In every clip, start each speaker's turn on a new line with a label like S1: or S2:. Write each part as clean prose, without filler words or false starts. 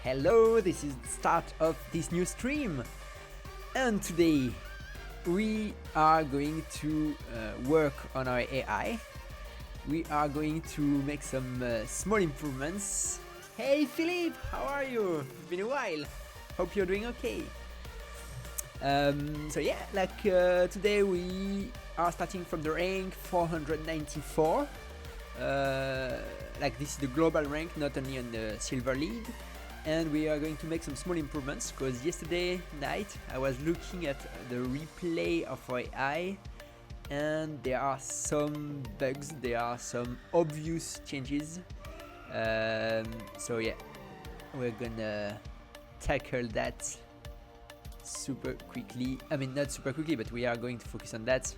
S1: Hello, this is the start of this new stream, and today we are going to work on our AI. We are going to make some small improvements. Hey Philippe, how are you? It's been a while. Hope you're doing okay. Today we are starting from the rank 494. This is the global rank, not only on the Silver League. And we are going to make some small improvements because yesterday night I was looking at the replay of our AI and there are some bugs, there are some obvious changes. We're gonna tackle that super quickly. I mean, not super quickly, but we are going to focus on that.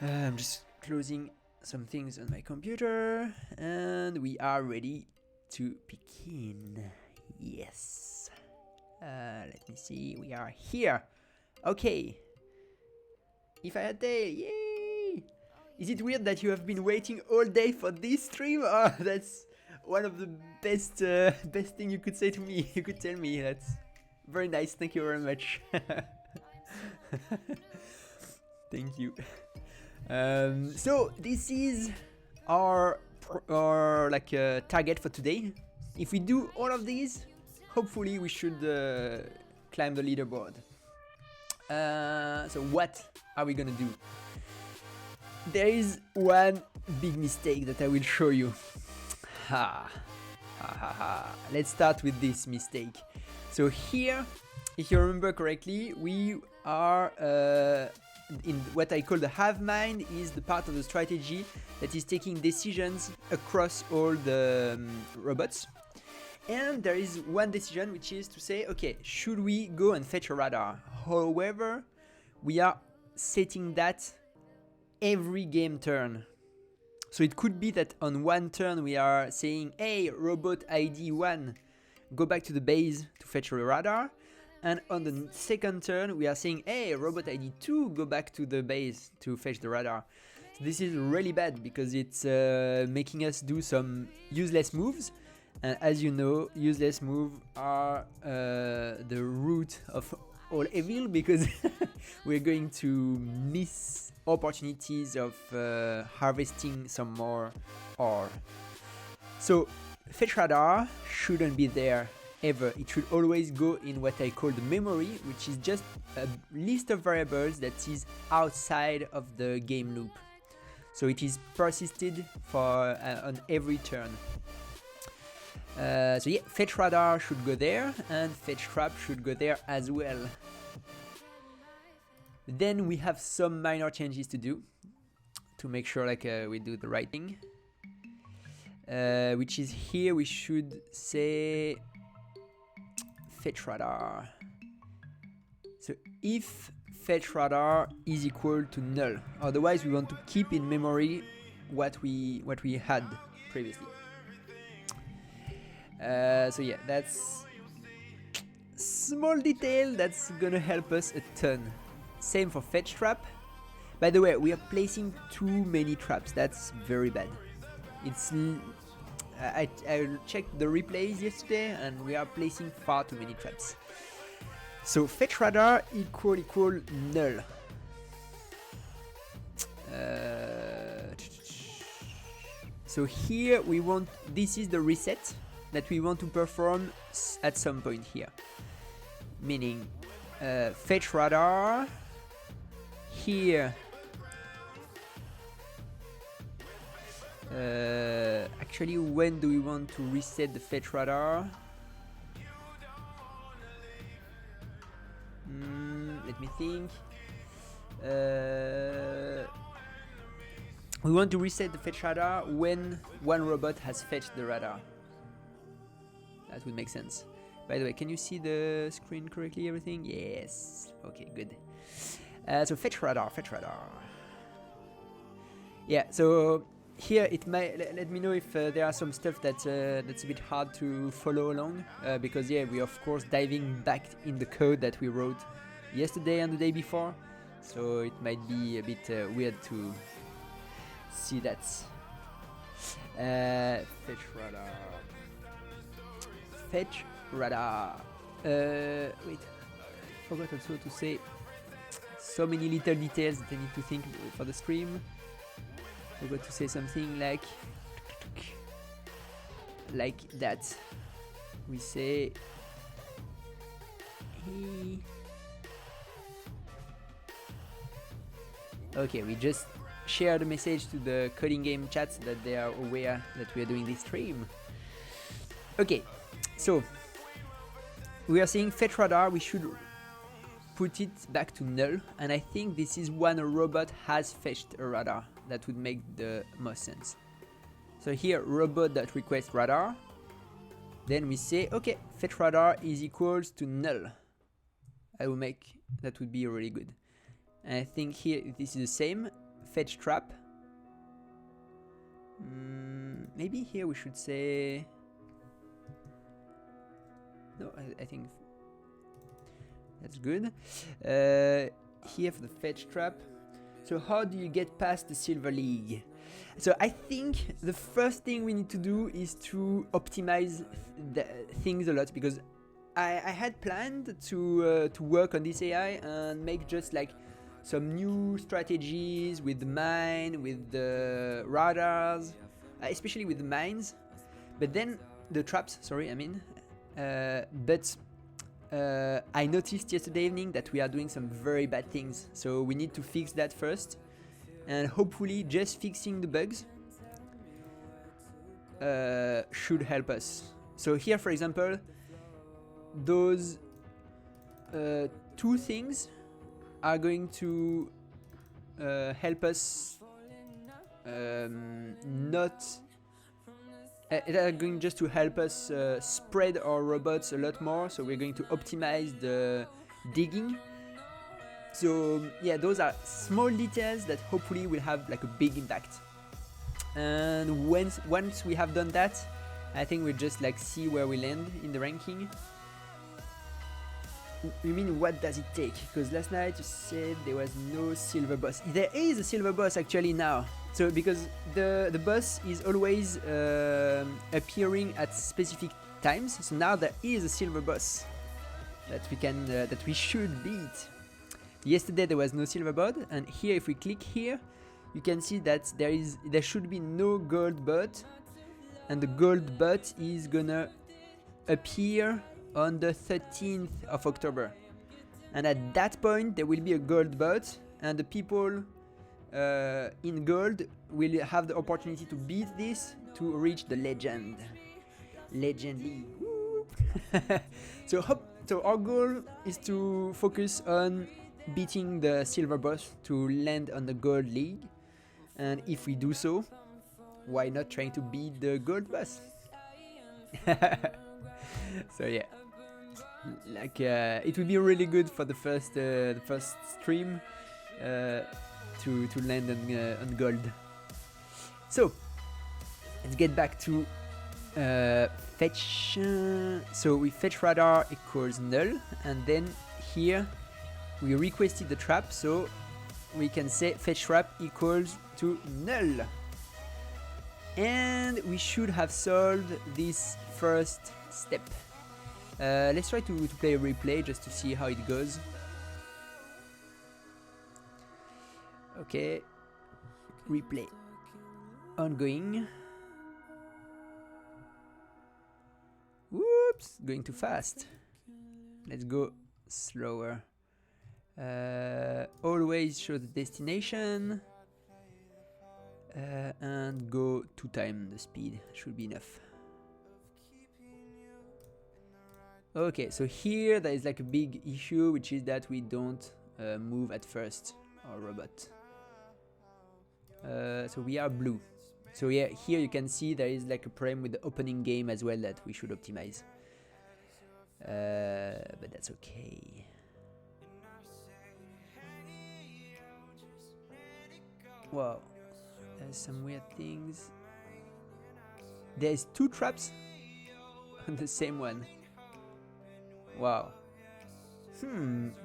S1: I'm just closing some things on my computer and we are ready to begin. Yes. Let me see. We are here. Okay. If I had day, yay! Is it weird that you have been waiting all day for this stream? Oh, that's one of the best thing you could say to me. You could tell me. That's very nice. Thank you very much. Thank you. So this is our target for today. If we do all of these, hopefully we should climb the leaderboard. So what are we gonna do? There is one big mistake that I will show you. Let's start with this mistake. So here, if you remember correctly, we are in what I call the hive mind, is the part of the strategy that is taking decisions across all the robots. And there is one decision which is to say, okay, should we go and fetch a radar? However, we are setting that every game turn. So it could be that on one turn we are saying, hey, robot ID 1, go back to the base to fetch a radar. And on the second turn, we are saying, hey, robot ID 2, go back to the base to fetch the radar. So this is really bad because it's making us do some useless moves. And as you know, useless moves are the root of all evil because we're going to miss opportunities of harvesting some more ore. So fetch radar shouldn't be there ever. It should always go in what I call the memory, which is just a list of variables that is outside of the game loop. So it is persisted for on every turn. Fetch radar should go there and fetch trap should go there as well. Then we have some minor changes to do to make sure we do the right thing. Which is here we should say fetch radar. So if fetch radar is equal to null, otherwise we want to keep in memory what we had previously. That's small detail that's gonna help us a ton. Same for fetch trap. By the way, we are placing too many traps. That's very bad. It's I checked the replays yesterday and we are placing far too many traps. So fetch radar equal null. So here we want, this is the reset that we want to perform at some point here. Meaning fetch radar here. Actually, when do we want to reset the fetch radar? Let me think. We want to reset the fetch radar when one robot has fetched the radar. That would make sense. By the way, can you see the screen correctly, everything? Yes. Okay, good. So fetch radar. Yeah, so here it might, let me know if there are some stuff that's a bit hard to follow along, because yeah, we of course diving back in the code that we wrote yesterday and the day before, so it might be a bit weird to see that. Fetch radar. fetch radar. Wait, I forgot also to say so many little details that I need to think for the stream. I forgot to say something like that. We say okay, we just share the message to the Codingame chat so that they are aware that we are doing this stream. Okay, so we are saying fetch radar, we should put it back to null, and I think this is when a robot has fetched a radar. That would make the most sense. So here, robot.request radar, then we say, okay, fetch radar is equals to null. I will make, that would be really good. And I think here, this is the same, fetch trap. Maybe here we should say, no, I think that's good. Here for the fetch trap. So how do you get past the Silver League? So I think the first thing we need to do is to optimize the things a lot, because I had planned to work on this AI and make just like some new strategies with the mine, with the radars, especially with the mines, but then the traps, sorry, I mean. I noticed yesterday evening that we are doing some very bad things, so we need to fix that first, and hopefully just fixing the bugs should help us. So here, for example, those two things are going to help us they are going just to help us spread our robots a lot more, so we're going to optimize the digging. So yeah, those are small details that hopefully will have like a big impact. And once we have done that, I think we'll just like see where we land in the ranking. You mean what does it take? Because last night you said there was no silver boss. There is a silver boss actually now. So because the boss is always appearing at specific times, so now there is a silver boss that we can that we should beat. Yesterday there was no silver bot, and here if we click here, you can see that there should be no gold bot, and the gold bot is gonna appear on the 13th of October. And at that point there will be a gold bot, and the people in gold will have the opportunity to beat this to reach the legend league. So our goal is to focus on beating the silver boss to land on the gold league, and if we do so, why not trying to beat the gold boss? So yeah, like it would be really good for the first stream to land on gold. So let's get back to fetch. So we fetch radar equals null, and then here we requested the trap, so we can say fetch trap equals to null, and we should have solved this first step. Let's try to play a replay just to see how it goes. Okay, replay ongoing. Whoops, going too fast. Let's go slower. Always show the destination and go 2 times the speed, should be enough. Okay, so here there is like a big issue, which is that we don't move at first our robot. So we are blue. So yeah, here you can see there is like a problem with the opening game as well that we should optimize. But that's okay. Wow, there's some weird things. There's 2 traps on the same one. Wow.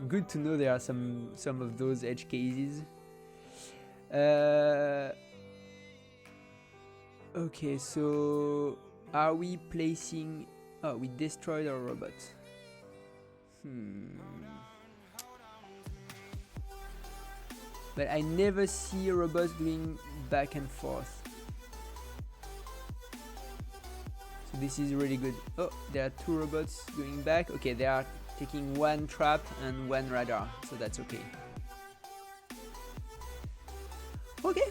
S1: Good to know there are some of those edge cases. Okay, so are we placing Oh, we destroyed our robot. But I never see robots doing back and forth. So this is really good. Oh, there are 2 robots going back. Okay, they are taking 1 trap and 1 radar, so that's okay. Okay,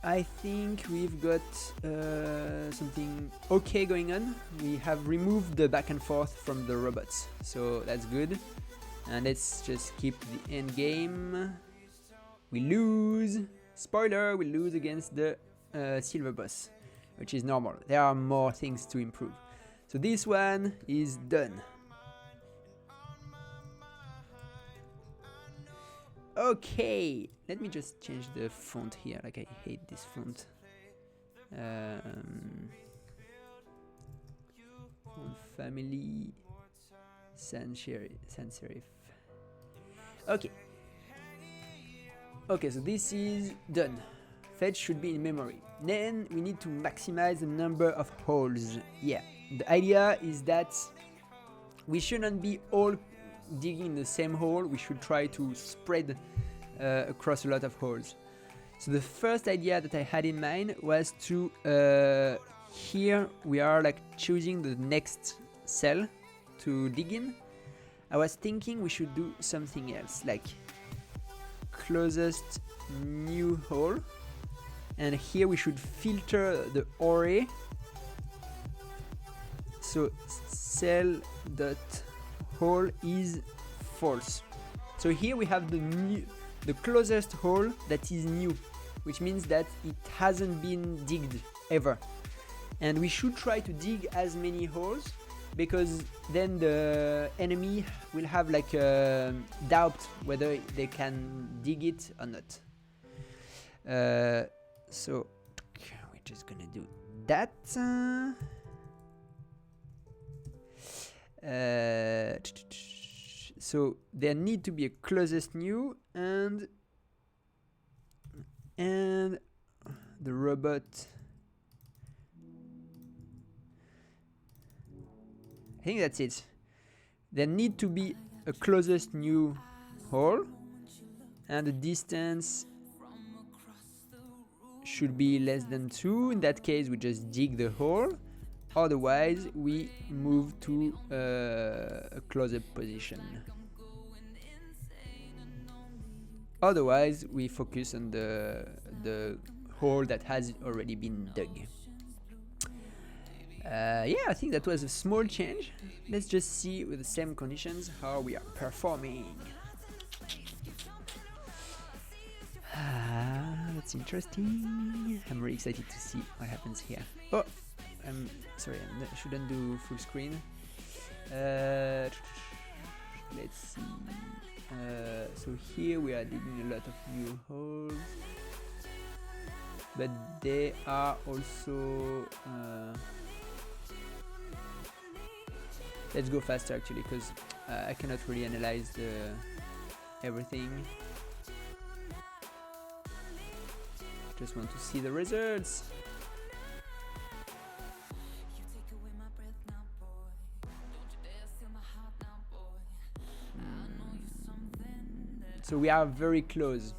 S1: I think we've got something okay going on. We have removed the back and forth from the robots, so that's good. And let's just keep the end game. We lose. Spoiler, we lose against the silver boss, which is normal. There are more things to improve. So this one is done. Okay, let me just change the font here, like I hate this font. Font family, sans serif. Okay. Okay, so this is done. Fetch should be in memory. Then we need to maximize the number of holes. Yeah, the idea is that we shouldn't be all digging in the same hole. We should try to spread across a lot of holes. So the first idea that I had in mind was to here we are like choosing the next cell to dig in. I was thinking we should do something else, like closest new hole, and here we should filter the array. So cell dot hole is false. So here we have the closest hole that is new, which means that it hasn't been digged ever. And we should try to dig as many holes, because then the enemy will have like a doubt whether they can dig it or not. So we're just gonna do that. So there need to be a closest new, and the robot. I think that's it. There need to be a closest new hole, and the distance should be less than 2. In that case, we just dig the hole. Otherwise, we move to a closer position. Otherwise, we focus on the hole that has already been dug. Yeah, I think that was a small change. Let's just see with the same conditions how we are performing. That's interesting. I'm really excited to see what happens here. Oh, I'm sorry, I shouldn't do full screen. Let's see. So here we are digging a lot of new holes, but they are also let's go faster actually, because I cannot really analyze everything. Just want to see the results. So we are very close,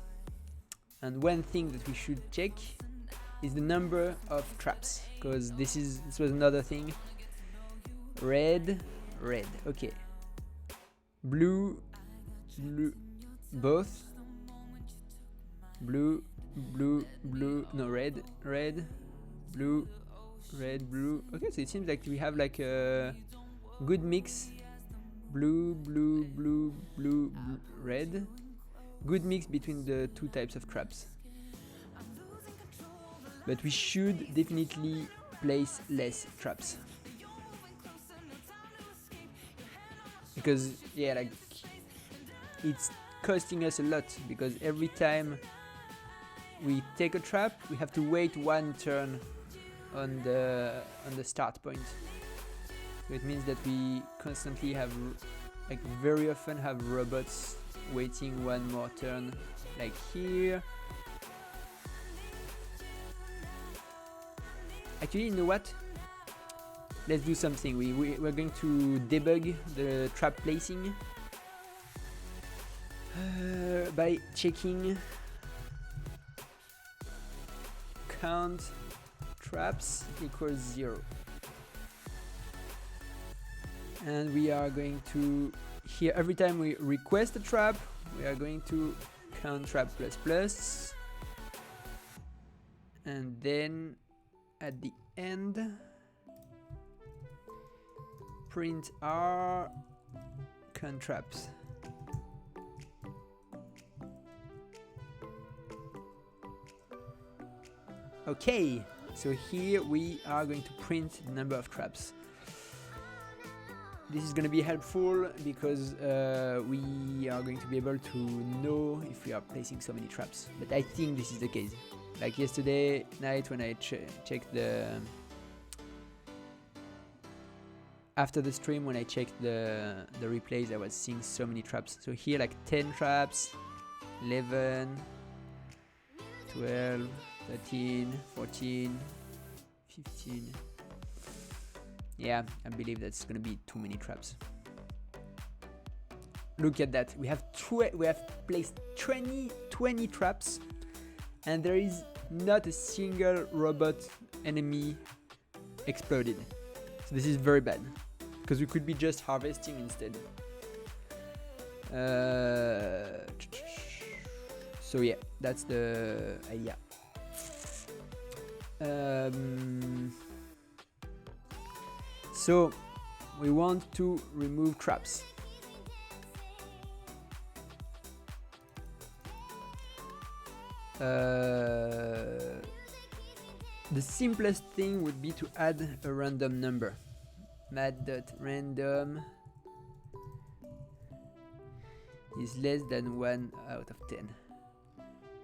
S1: and one thing that we should check is the number of traps, because this was another thing. Red, okay. Blue, both. Blue, no, red, blue, red, blue. Okay, so it seems like we have like a good mix. Blue, red. Good mix between the 2 types of traps. But we should definitely place less traps. Because, yeah, like, it's costing us a lot, because every time we take a trap, we have to wait 1 turn on the start point. So it means that we constantly have, like, very often have robots waiting 1 more turn, like here. Actually, you know what? let's do something. We're going to debug the trap placing by checking count traps equals 0. And we are going to, here every time we request a trap, we are going to count trap plus plus, and then at the end print our count traps. Okay, so here we are going to print the number of traps. This is going to be helpful because we are going to be able to know if we are placing so many traps. But I think this is the case. Like yesterday night when I checked the... After the stream, when I checked the replays, I was seeing so many traps. So here like 10 traps, 11, 12, 13, 14, 15... Yeah, I believe that's gonna be too many traps. Look at that. We have placed 20 traps, and there is not a single robot enemy exploded. So this is very bad, because we could be just harvesting instead. So yeah, that's the idea. So we want to remove traps. The simplest thing would be to add a random number. mat.random is less than 1 out of 10.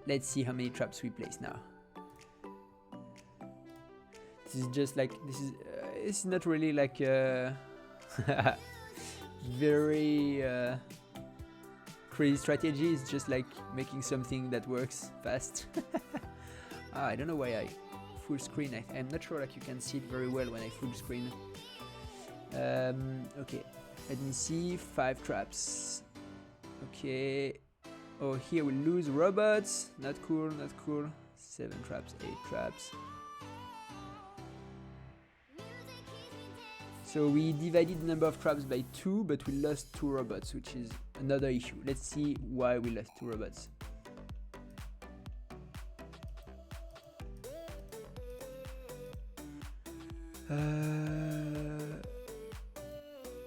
S1: Let's see how many traps we place now. This is just like, it's not really like very crazy strategy. It's just like making something that works fast. I don't know why I full screen. I'm not sure like you can see it very well when I full screen. Okay, let me see. 5 traps. Okay. Oh, here we lose robots. Not cool, not cool. 7 traps, 8 traps. So we divided the number of traps by 2, but we lost 2 robots, which is another issue. Let's see why we lost 2 robots.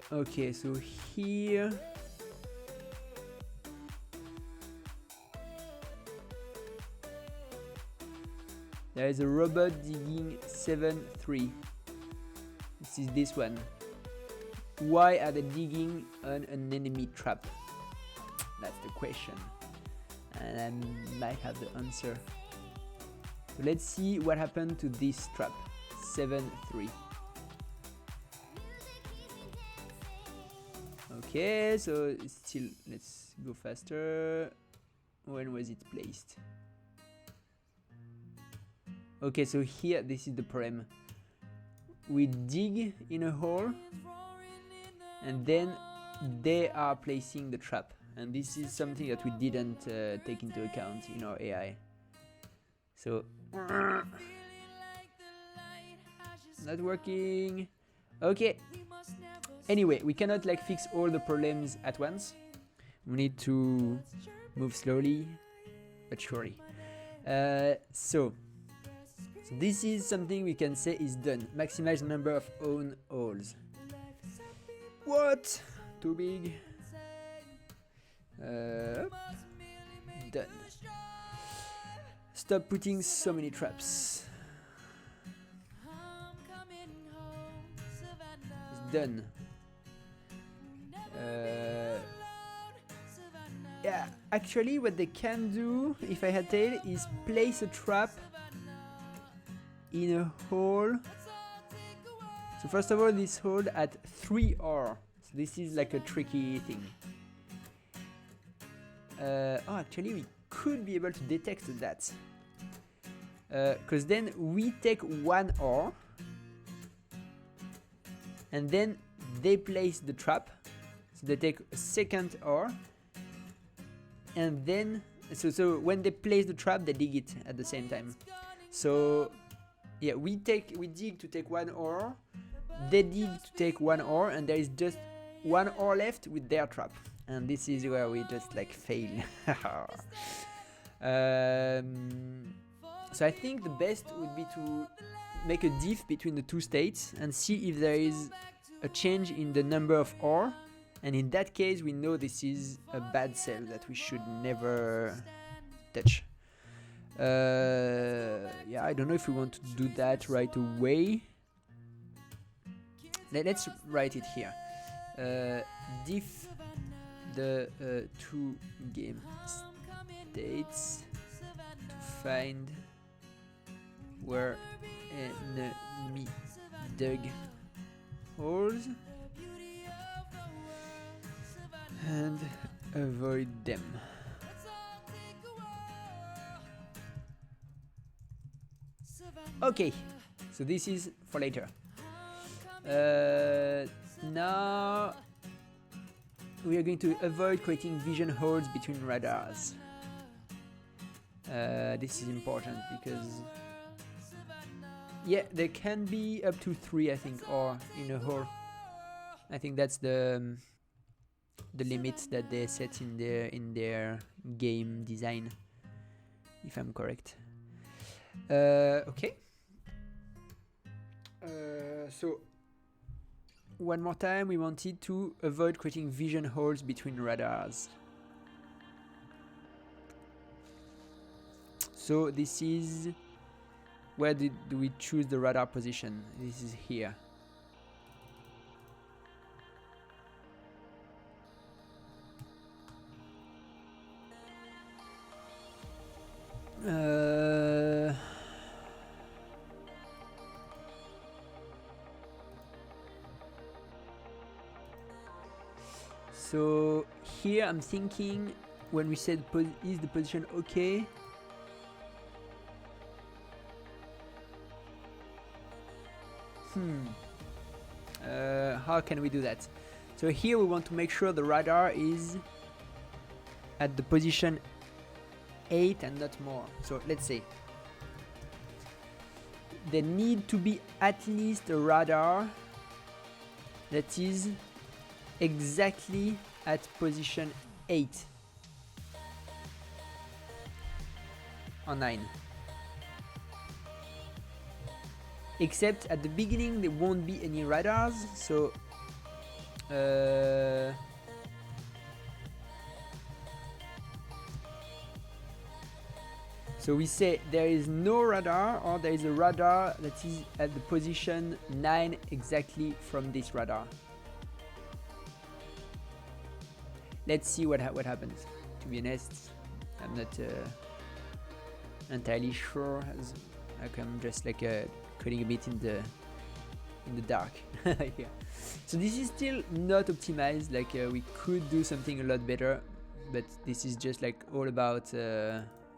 S1: Okay, so here there is a robot digging 7-3. This is this one. Why are they digging on an enemy trap? That's the question. And I might have the answer. So let's see what happened to this trap. 7-3. Okay, so still, let's go faster. When was it placed? Okay, so here, this is the problem. We dig in a hole, and then they are placing the trap. And this is something that we didn't take into account in our AI. So, not working. Okay. Anyway, we cannot like fix all the problems at once. We need to move slowly but surely. So this is something we can say is done. Maximize the number of own holes. What? Too big. Done. Stop putting so many traps. It's done. Yeah, actually what they can do, if I had tail, is place a trap in a hole. So first of all, this hole at 3R. So this is like a tricky thing. Oh, actually we could be able to detect that. Because then we take 1R and then they place the trap. So they take a second ore, and then so when they place the trap, they dig it at the same time. So yeah, we dig to take 1 ore, they dig to take 1 ore, and there is just 1 ore left with their trap, and this is where we just like fail. So I think the best would be to make a diff between the two states and see if there is a change in the number of ore, and in that case we know this is a bad cell that we should never touch. Yeah, I don't know if we want to do that right away. Let's write it here. Diff the two game states to find where enemy dug holes and avoid them. Okay, so this is for later. Now we are going to avoid creating vision holes between radars. This is important because yeah, there can be up to 3, I think, or in a hole. I think that's the limit that they set in their game design, if I'm correct. Okay. So one more time, we wanted to avoid creating vision holes between radars. So this is where do we choose the radar position? This is here. So here I'm thinking when we said is the position okay? How can we do that? So here we want to make sure the radar is at the position 8 and not more. So let's say there need to be at least a radar that is exactly at position 8 or 9. Except at the beginning there won't be any radars, so so we say there is no radar, or there is a radar that is at the position 9 exactly from this radar. Let's see what happens. To be honest, I'm not entirely sure, as I'm just like coding a bit in the dark here. So this is still not optimized. Like we could do something a lot better, but this is just like all about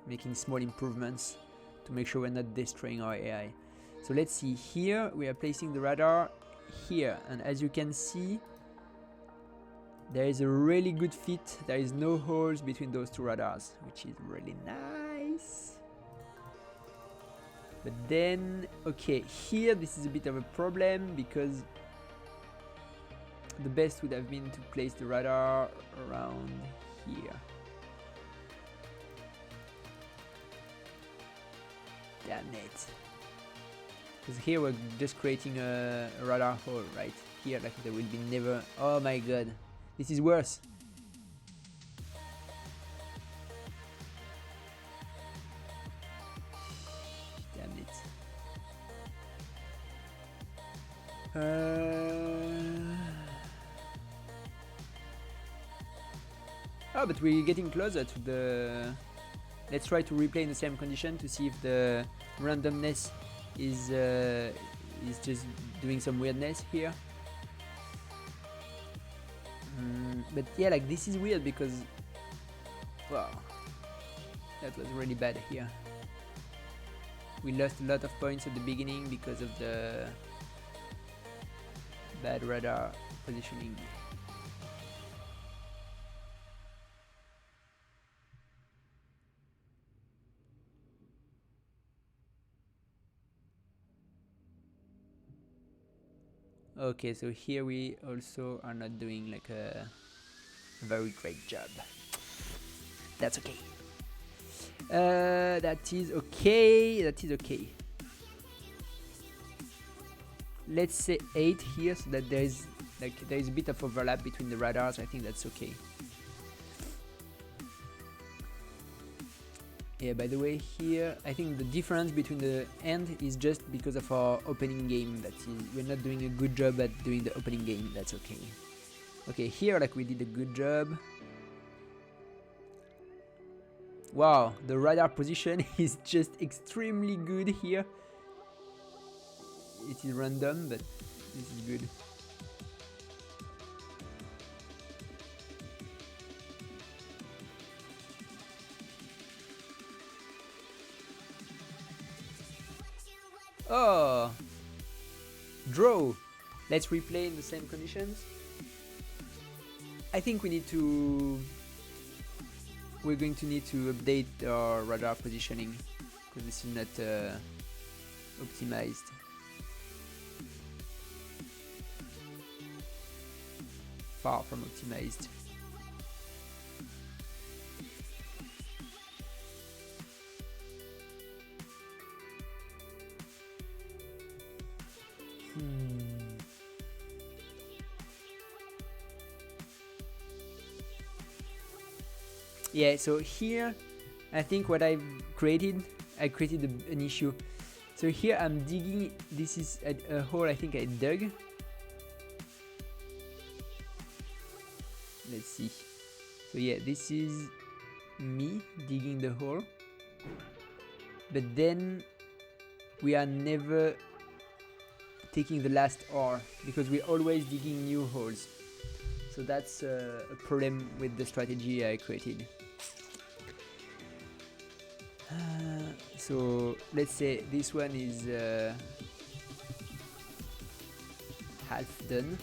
S1: making small improvements to make sure we're not destroying our AI. So let's see, here we are placing the radar here, and as you can see, there is a really good fit. There is no holes between those two radars, which is really nice. But then, okay, here this is a bit of a problem because the best would have been to place the radar around here. Damn it. Because here we're just creating a radar hole right here, like there will be never. Oh my god, this is worse. Damn it. Oh, but we're getting closer to the. Let's try to replay in the same condition to see if the randomness is just doing some weirdness here. But yeah, like this is weird because, wow, that was really bad here. We lost a lot of points at the beginning because of the Bad radar positioning. Okay, so here we also are not doing like a very great job. That's okay. That is okay. That is okay. Let's say 8 here, so that there is a bit of overlap between the radars. I think that's okay. Yeah, by the way, here I think the difference between the end is just because of our opening game. That is, we're not doing a good job at doing the opening game. That's okay. Okay, here like we did a good job. Wow, the radar position is just extremely good here. It is random, but this is good. Oh, draw. Let's replay in the same conditions. I think we need to. We're going to need to update our radar positioning because this is not optimized. Far from optimized. Yeah, so here I think what I created an issue. So here I'm digging, this is a hole I think I dug. Let's see. So yeah, this is me digging the hole. But then we are never taking the last ore because we're always digging new holes. So that's a problem with the strategy I created. So let's say this one is half done.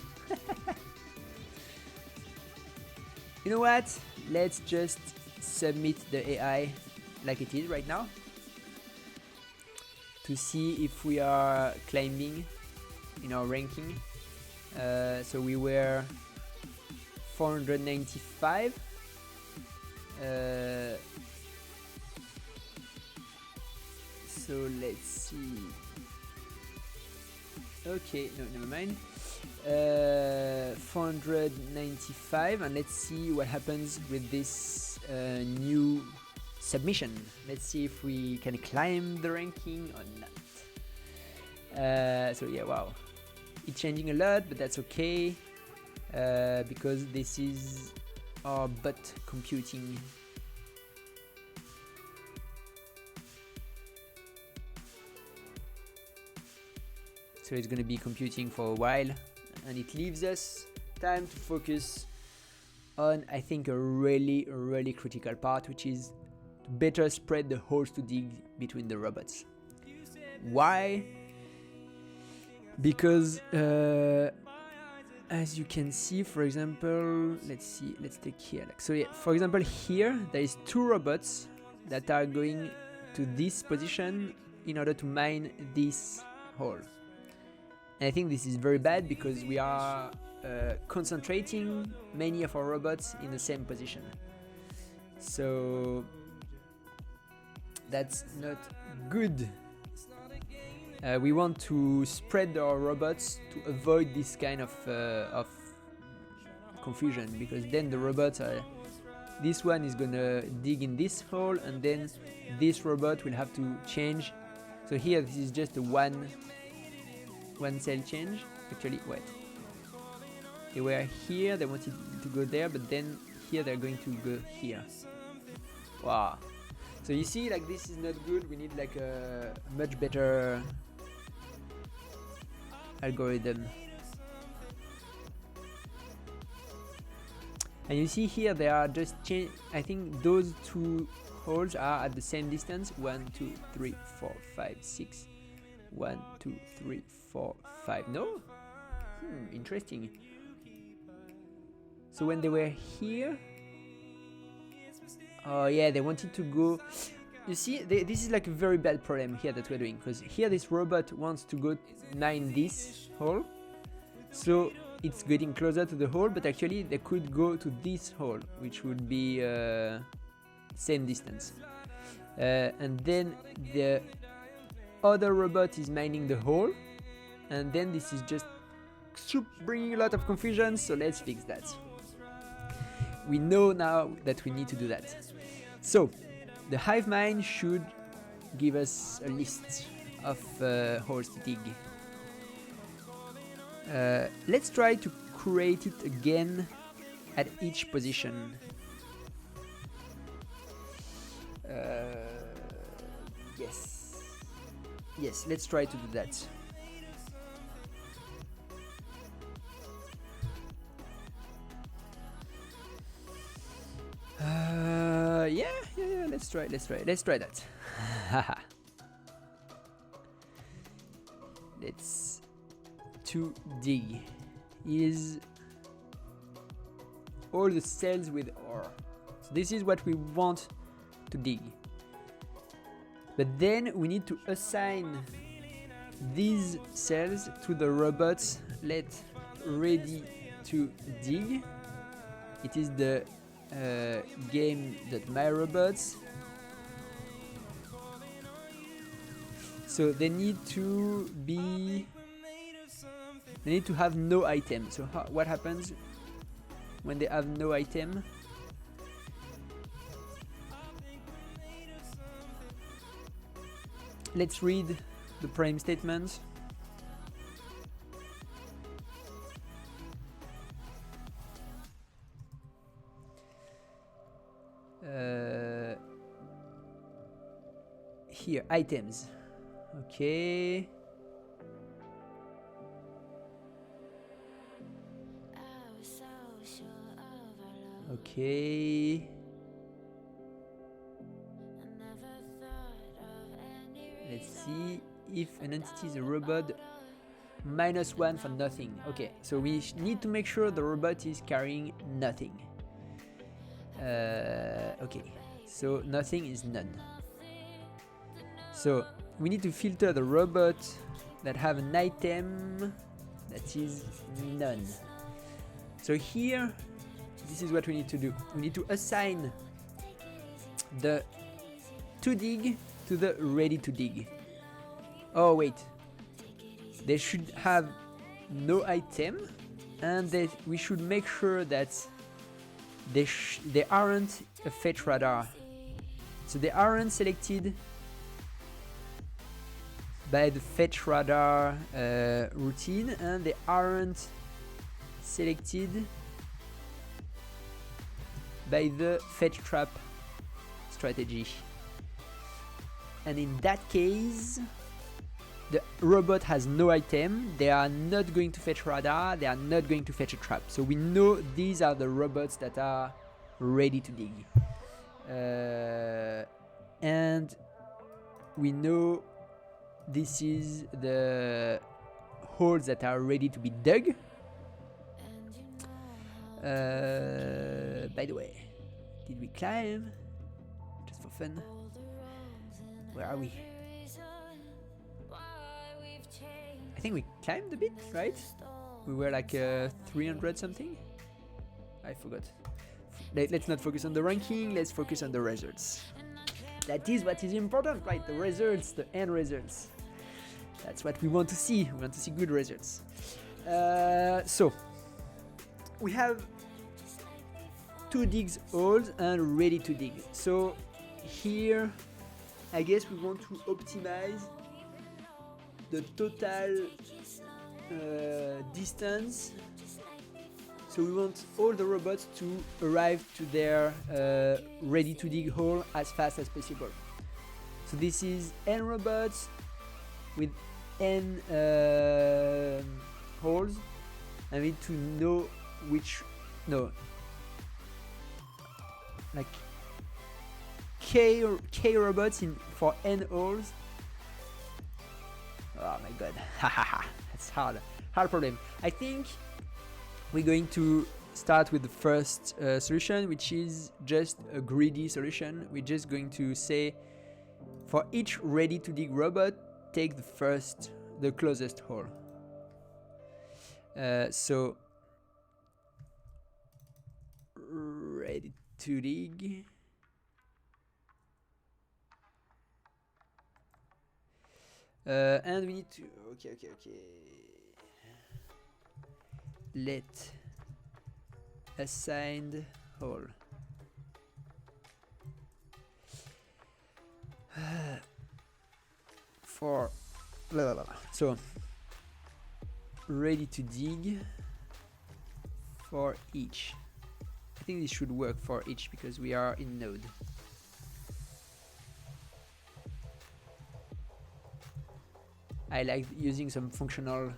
S1: You know what? Let's just submit the AI like it is right now to see if we are climbing in our ranking. So we were 495. So let's see. Okay, no, never mind. 495, and let's see what happens with this new submission. Let's see if we can climb the ranking or not. So yeah, wow, it's changing a lot, but that's okay because this is our bot computing. So it's going to be computing for a while, and it leaves us time to focus on, I think, a really critical part, which is to better spread the holes to dig between the robots. Why? Because as you can see, for example, let's take here. So yeah, for example, here there is 2 robots that are going to this position in order to mine this hole. And I think this is very bad because we are concentrating many of our robots in the same position. So that's not good. We want to spread our robots to avoid this kind of confusion, because then the robots are. This one is gonna dig in this hole, and then this robot will have to change. So here this is just a one cell change. Actually, wait. They were here, they wanted to go there, but then here they're going to go here. Wow. So you see, like, this is not good. We need like a much better algorithm. And you see here they are just I think those 2 holes are at the same distance. 1, 2, 3, 4, 5, 6. 1, 2, 3, 4, 5. No? Interesting. So when they were here, oh yeah, they wanted to go. You see, this is like a very bad problem here that we're doing, because here this robot wants to go mine this hole, so it's getting closer to the hole, but actually they could go to this hole, which would be same distance. And then the other robot is mining the hole, and then this is just bringing a lot of confusion, so let's fix that. We know now that we need to do that. So the hive mind should give us a list of holes to dig. Let's try to create it again at each position. Yes, let's try to do that. Yeah, let's try that. Let's to dig is all the cells with ore. So this is what we want to dig. But then we need to assign these cells to the robots ready to dig. It is the game.myrobots. So they need to have no item. So what happens when they have no item? Let's read the prime statement. Here, items. Okay. Okay. Let's see if an entity is a robot. -1 for nothing. Okay, so we need to make sure the robot is carrying nothing. Okay, so nothing is none. So we need to filter the robot that have an item that is none. So here, this is what we need to do. We need to assign the to dig to the ready to dig. Oh wait, they should have no item, and we should make sure that they aren't a fetch radar. So they aren't selected by the fetch radar routine, and they aren't selected by the fetch trap strategy. And in that case, the robot has no item, they are not going to fetch radar, they are not going to fetch a trap. So we know these are the robots that are ready to dig. And we know this is the holes that are ready to be dug. By the way, did we climb? Just for fun. Where are we? I think we climbed a bit, right? We were like 300 something? I forgot. Let's not focus on the ranking, let's focus on the results. That is what is important, right? The results, the end results. That's what we want to see. We want to see good results. So, we have 2 digs holes and ready to dig. So, here, I guess we want to optimize the total distance. So we want all the robots to arrive to their ready to dig hole as fast as possible. So this is n robots with n holes. I need to know like k robots for n holes. Oh my god, that's hard. hard problem. I think we're going to start with the first solution, which is just a greedy solution. We're just going to say for each ready to dig robot, take the closest hole. So ready to dig. And we need to okay. Let assigned hole. For blah, blah, blah. So ready to dig for each. I think this should work for each because we are in node. I like using some functional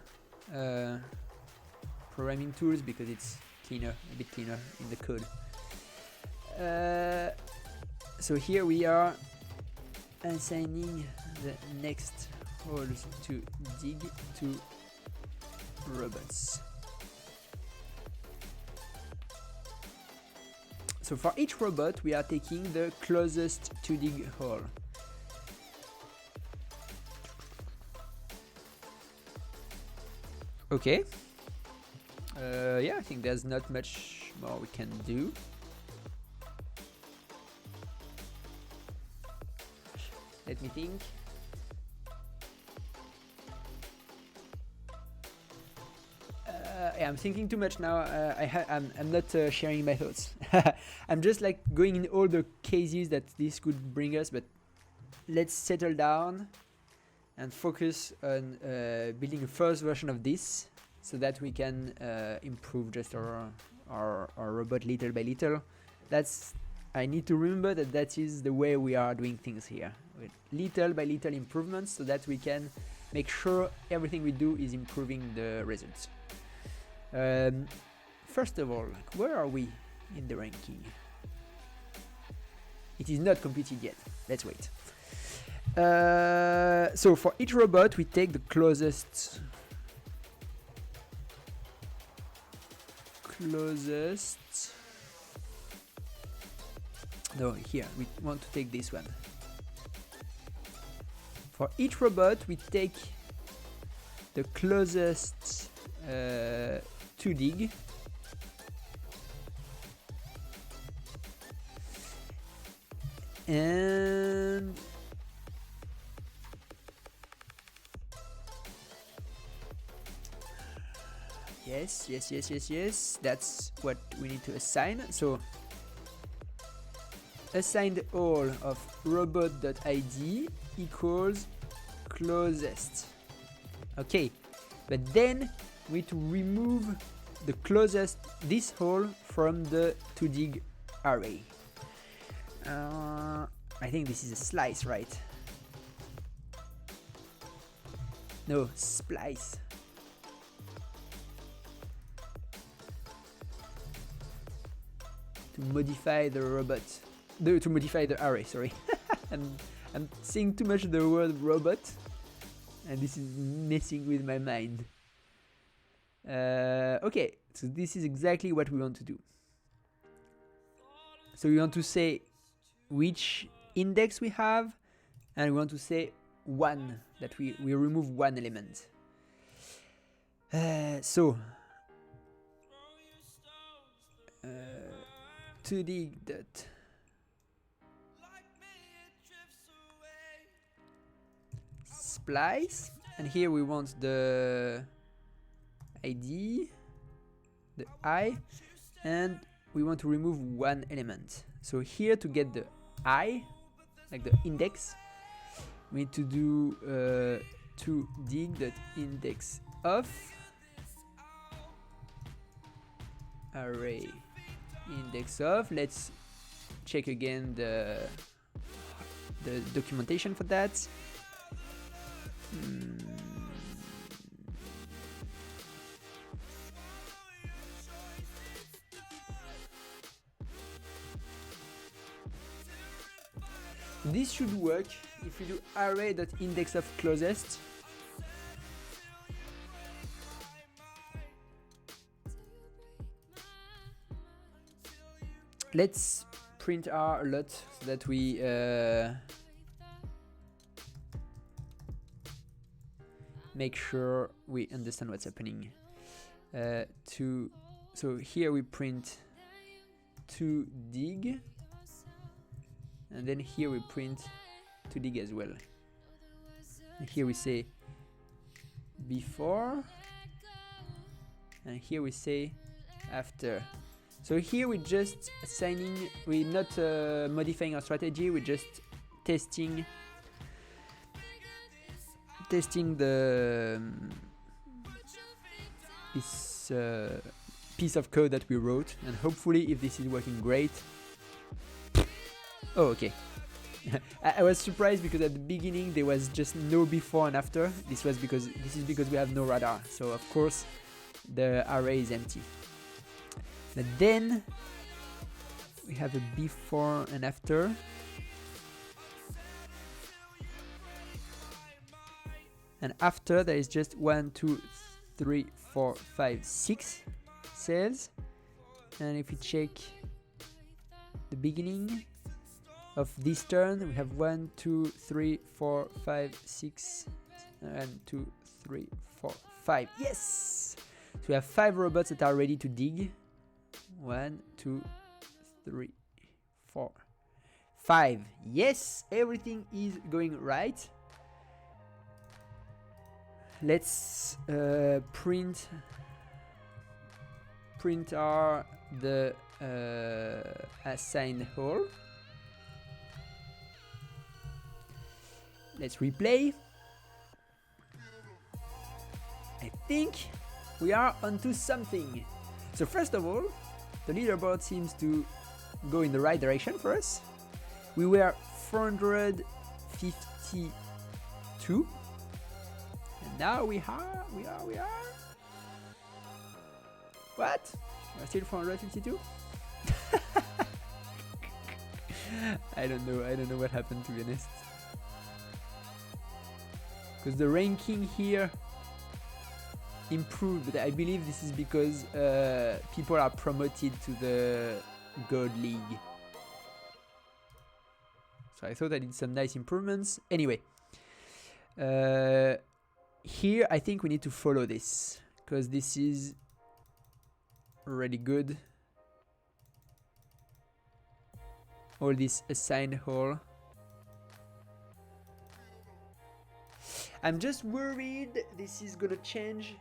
S1: programming tools because it's cleaner, a bit cleaner in the code. So here we are assigning the next holes to dig to robots. So for each robot we are taking the closest to dig hole. Okay. Yeah, I think there's not much more we can do. Let me think. Yeah, I'm thinking too much now. I'm not sharing my thoughts. I'm just like going in all the cases that this could bring us, but let's settle down and focus on building a first version of this so that we can improve just our robot little by little. I need to remember that is the way we are doing things here, with little by little improvements so that we can make sure everything we do is improving the results. First of all, where are we in the ranking? It is not completed yet. Let's wait. So for each robot we take the closest no, here we want to take this one. For each robot we take the closest to dig. And yes, that's what we need to assign. So assigned all of robot.id equals closest. Okay, but then we need to remove the closest this hole from the to dig array. I think this is a slice, right? No, splice. To modify the robot, to modify the array. Sorry, I'm saying too much the word robot, and this is messing with my mind. Okay, so this is exactly what we want to do. So we want to say which index we have, and we want to say one, that we remove one element. To dig that splice, and here we want the ID, the I, and we want to remove one element. So here to get the I, like the index, we need to do to dig that index of array index of. Let's check again the documentation for that. This should work if we do array.index of closest. let's print R a lot so that we make sure we understand what's happening. So here we print to dig, and then here we print to dig as well. And here we say before, and here we say after. So here we're just assigning, we're not modifying our strategy, we're just testing the this piece of code that we wrote, and hopefully if this is working great. Oh, okay. I was surprised because at the beginning there was just no before and after. This is because we have no radar, so of course the array is empty. But then we have a before and after. And after there is just 1, 2, 3, 4, 5, 6 cells. And if we check the beginning of this turn, we have 1, 2, 3, 4, 5, 6, and 2, 3, 4, 5. Yes! So we have 5 robots that are ready to dig. 1, 2, 3, 4, 5. Yes, everything is going right. Let's print our the assigned hole. Let's replay. I think we are onto something. So first of all, the leaderboard seems to go in the right direction for us. We were 452, and now we are. What? We're still 452? I don't know what happened, to be honest. Because the ranking here improved, but I believe this is because people are promoted to the Gold League. So I thought I did some nice improvements. Anyway, here I think we need to follow this, because this is really good. All this assigned hole. I'm just worried this is gonna change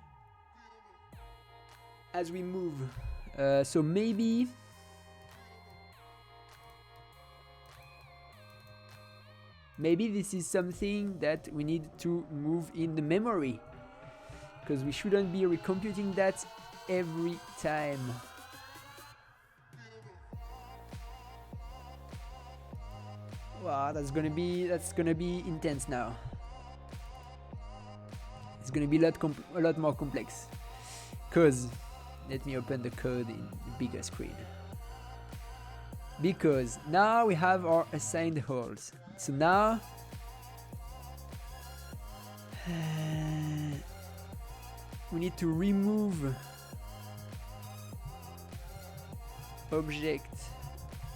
S1: as we move. So maybe this is something that we need to move in the memory, because we shouldn't be recomputing that every time. Wow, that's gonna be intense now. It's gonna be a lot more complex. Cause let me open the code in the bigger screen. Because now we have our assigned holes. So now we need to remove object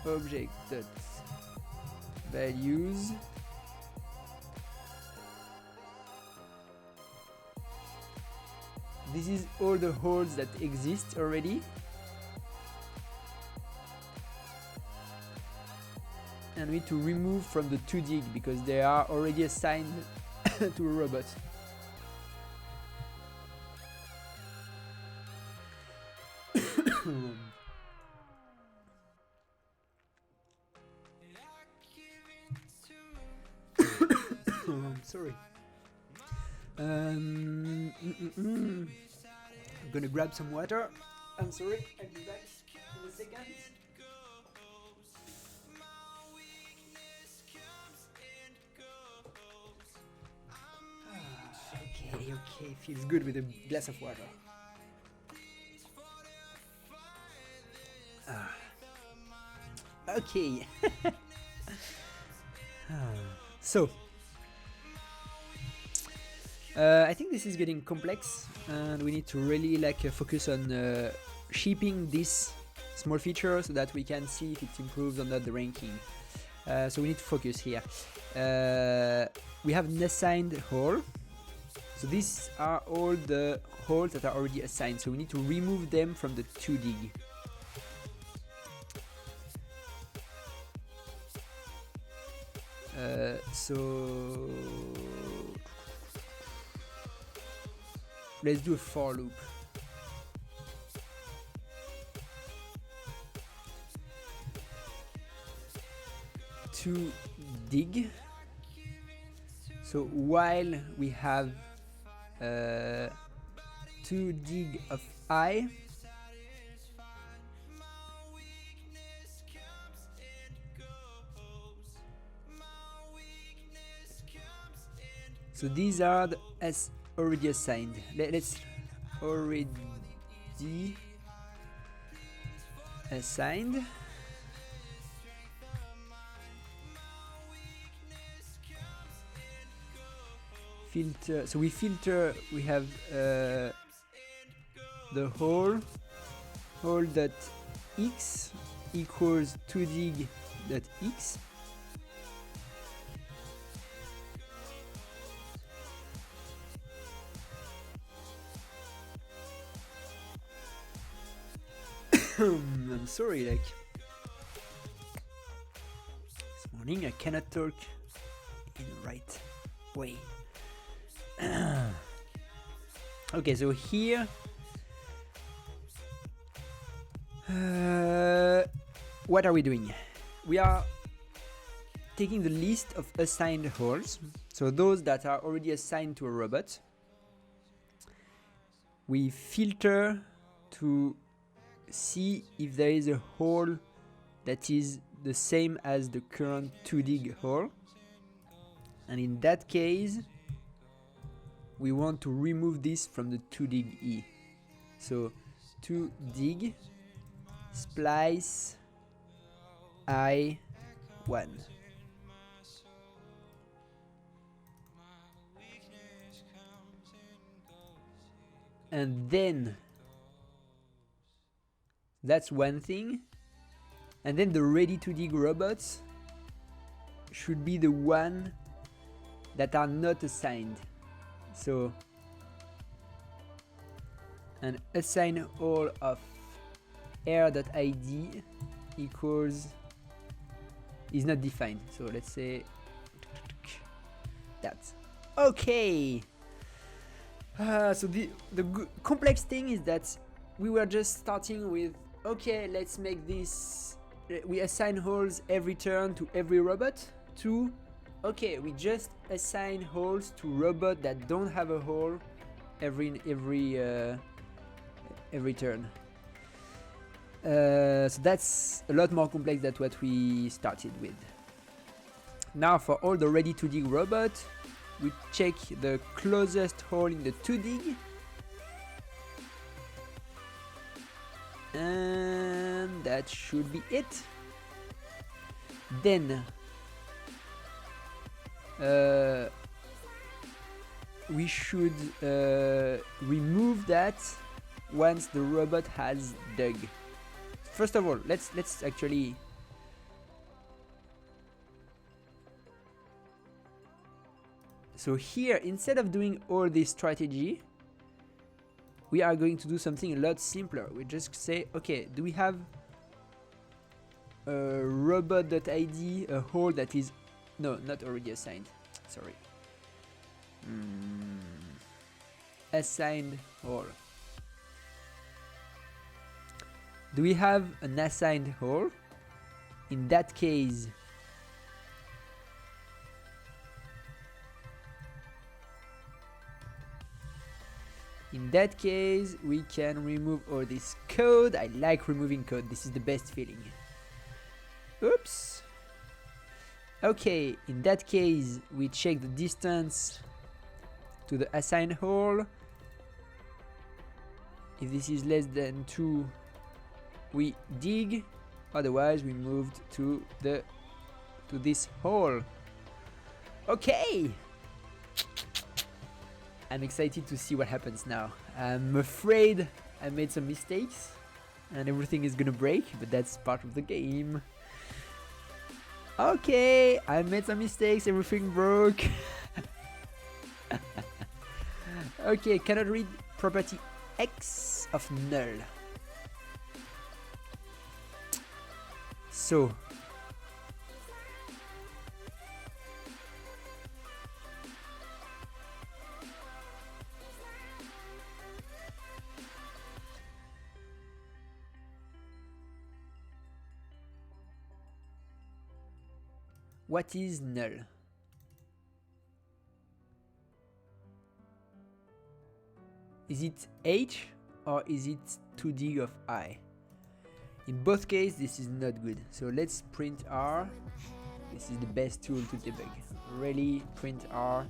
S1: dot values. This is all the holes that exist already. And we need to remove from the 2dig because they are already assigned to a robot. I'm sorry. I'm gonna grab some water. I'm sorry, I'll be back in a second. Okay, feels good with a glass of water. Okay. So I think this is getting complex, and we need to really focus on shipping this small feature so that we can see if it improves or not the ranking. So we need to focus here. We have an assigned hole. So these are all the holes that are already assigned. So we need to remove them from the 2dig. So let's do a for loop. To dig. So while we have 2 dig of I, so these are the already assigned. Let's already assigned. Filter. So we filter. We have the hole dot x equals 2dig dot x. I'm sorry, like this morning I cannot talk in the right way. Okay, so here what are we doing? We are taking the list of assigned holes, so those that are already assigned to a robot. We filter to see if there is a hole that is the same as the current 2dig hole, and in that case we want to remove this from the 2dig E. So 2dig splice I1. And then that's one thing. And then the ready to dig robots should be the one that are not assigned. So an assign all of air.id equals is not defined. So let's say that. Okay. So the complex thing is that we were just starting with, okay, let's make this, we assign holes every turn to every robot, to okay, we just assign holes to robots that don't have a hole every turn. So that's a lot more complex than what we started with. Now for all the ready to dig robots, we check the closest hole in the 2dig, and that should be it. Then we should remove that once the robot has dug. First of all, let's actually so here, instead of doing all this strategy, we are going to do something a lot simpler. We just say, okay, do we have a robot.id, a hole that is no, not already assigned, sorry, assigned hole. Do we have an assigned hole? In that case, we can remove all this code. I like removing code. This is the best feeling. Oops. Okay, in that case, we check the distance to the assigned hole. If this is less than 2, we dig. Otherwise, we moved to this hole. Okay. I'm excited to see what happens now. I'm afraid I made some mistakes. and everything is gonna break, but that's part of the game. Okay, I made some mistakes, everything broke. Okay, cannot read property X of null. So what is null? Is it H or is it 2D of I? In both cases, this is not good. So let's print R. This is the best tool to debug. Really, print R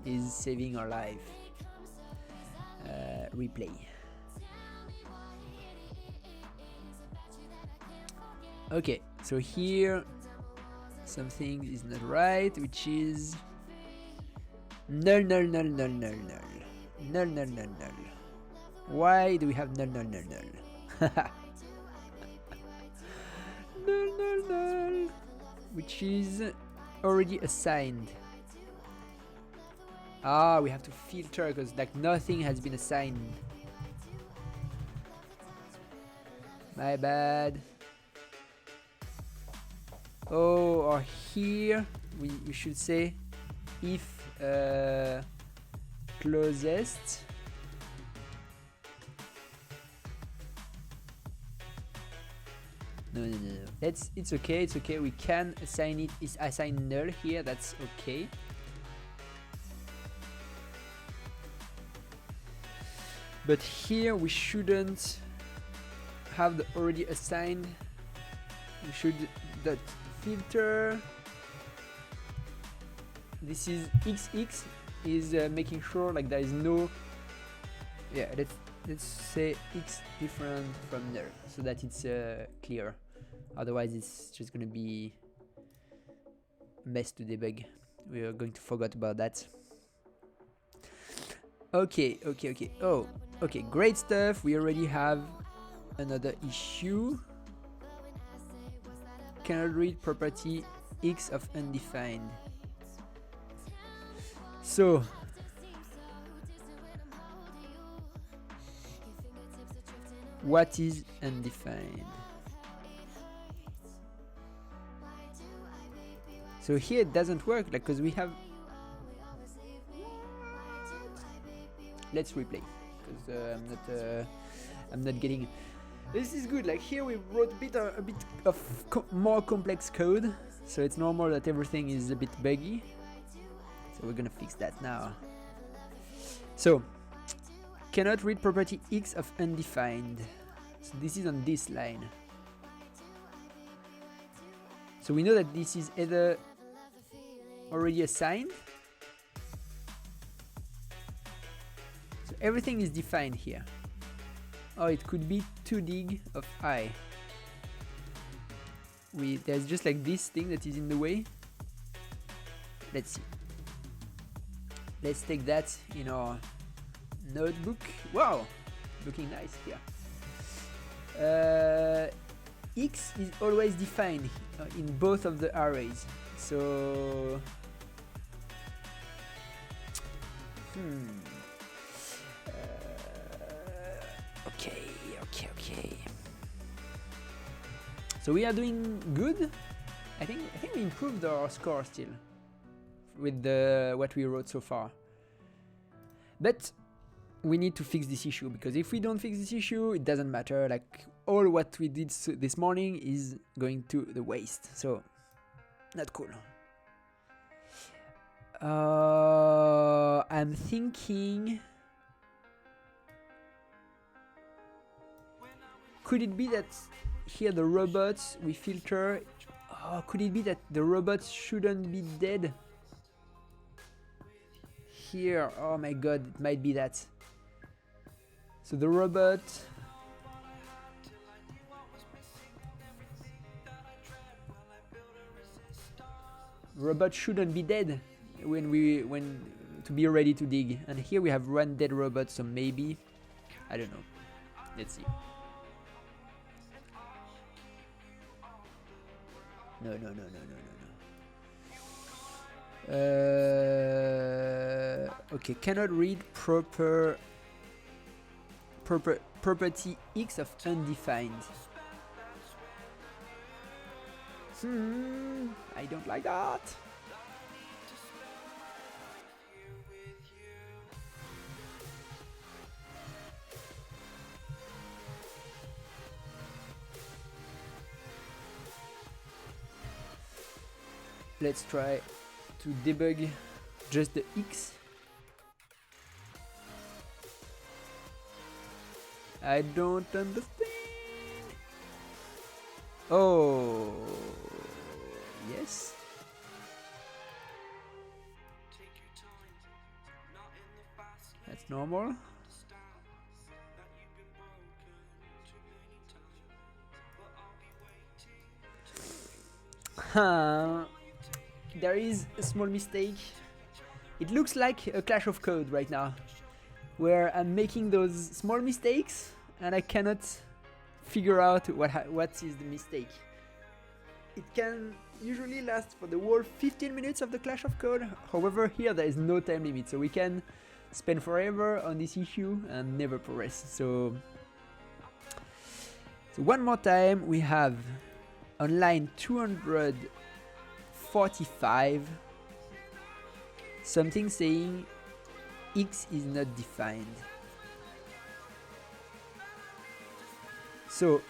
S1: is saving our life. Replay. Okay, so here something is not right, which is null, null, null, null, null, null, null, null, null, null. Why do we have null, null, null, null? Null, null, null, which is already assigned. Ah, we have to filter because like nothing has been assigned. My bad. Oh, or here we should say if closest no. It's okay, it's okay, we can assign it, is assign null here, that's okay. But here we shouldn't have the already assigned. We should dot filter. This is XX is making sure like there is no, yeah, let's say X different from null so that it's clear. Otherwise it's just gonna be a mess to debug. We are going to forget about that. Okay. Oh, okay, great stuff. We already have another issue. Cannot read property X of undefined. So what is undefined? So here it doesn't work, like, because we have. Let's replay, because I'm not getting. This is good. Like here we wrote a bit of more complex code, so it's normal that everything is a bit buggy. So we're gonna fix that now. So cannot read property X of undefined. So this is on this line. So we know that this is either already assigned. So everything is defined here. Or it could be 2dig of I. There's just like this thing that is in the way. Let's see. Let's take that in our notebook. Wow, looking nice here. X is always defined in both of the arrays. So okay. So we are doing good. I think we improved our score still with what we wrote so far. But we need to fix this issue, because if we don't fix this issue, it doesn't matter. Like all what we did this morning is going to the waste. So not cool. I'm thinking, could it be that here the robots we filter, could it be that the robots shouldn't be dead? Here, oh my god, it might be that. So the robot shouldn't be dead when to be ready to dig. And here we have one dead robot, so maybe, I don't know. Let's see. No. Okay, cannot read property X of undefined. I don't like that. Let's try to debug just the X. I don't understand. Oh, yes. That's normal. There is a small mistake. It looks like a clash of code right now, where I'm making those small mistakes and I cannot figure out what is the mistake. It can usually last for the whole 15 minutes of the clash of code. However, here there is no time limit, so we can spend forever on this issue and never progress. So one more time, we have on line 245 something saying X is not defined. So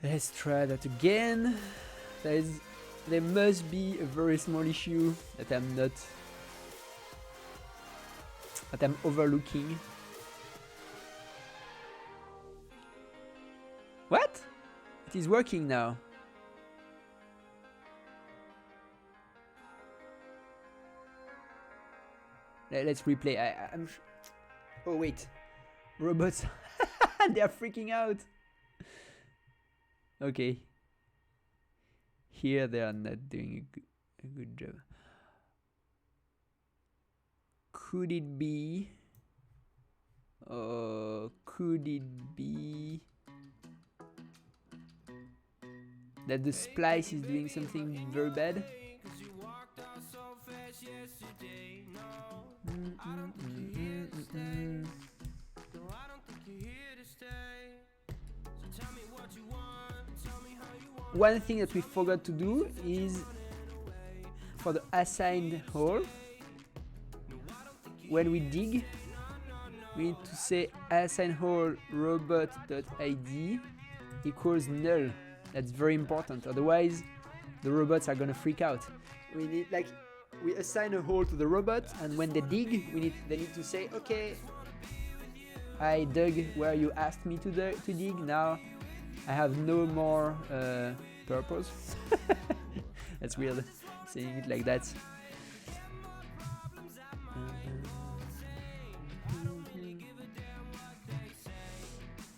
S1: let's try that again. There must be a very small issue that I'm overlooking. What? It is working now. Let's replay. I'm oh wait, robots. They are freaking out. Okay. Here they are not doing a good job. Could it be? Could it be that the splice is doing something very bad? One thing that we forgot to do is for the assigned hole, when we dig, we need to say assign hole robot.id equals null. That's very important, otherwise the robots are gonna freak out. We need, like, we assign a hole to the robot, and when they dig, they need to say, okay, I dug where you asked me to dig. Now I have no more purpose. That's weird saying it like that.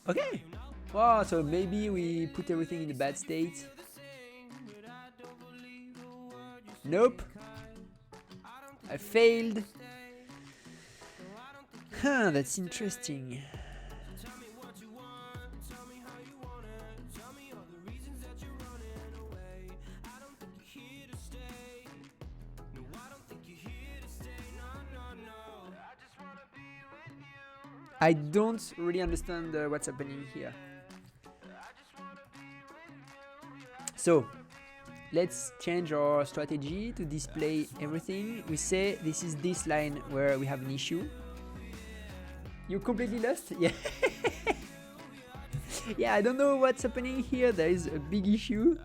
S1: Okay. Wow, so maybe we put everything in a bad state. Nope. I failed. Huh, that's interesting. I don't really understand what's happening here. So let's change our strategy to display everything. We say this is this line where we have an issue. You completely lost? Yeah. Yeah, I don't know what's happening here. There is a big issue.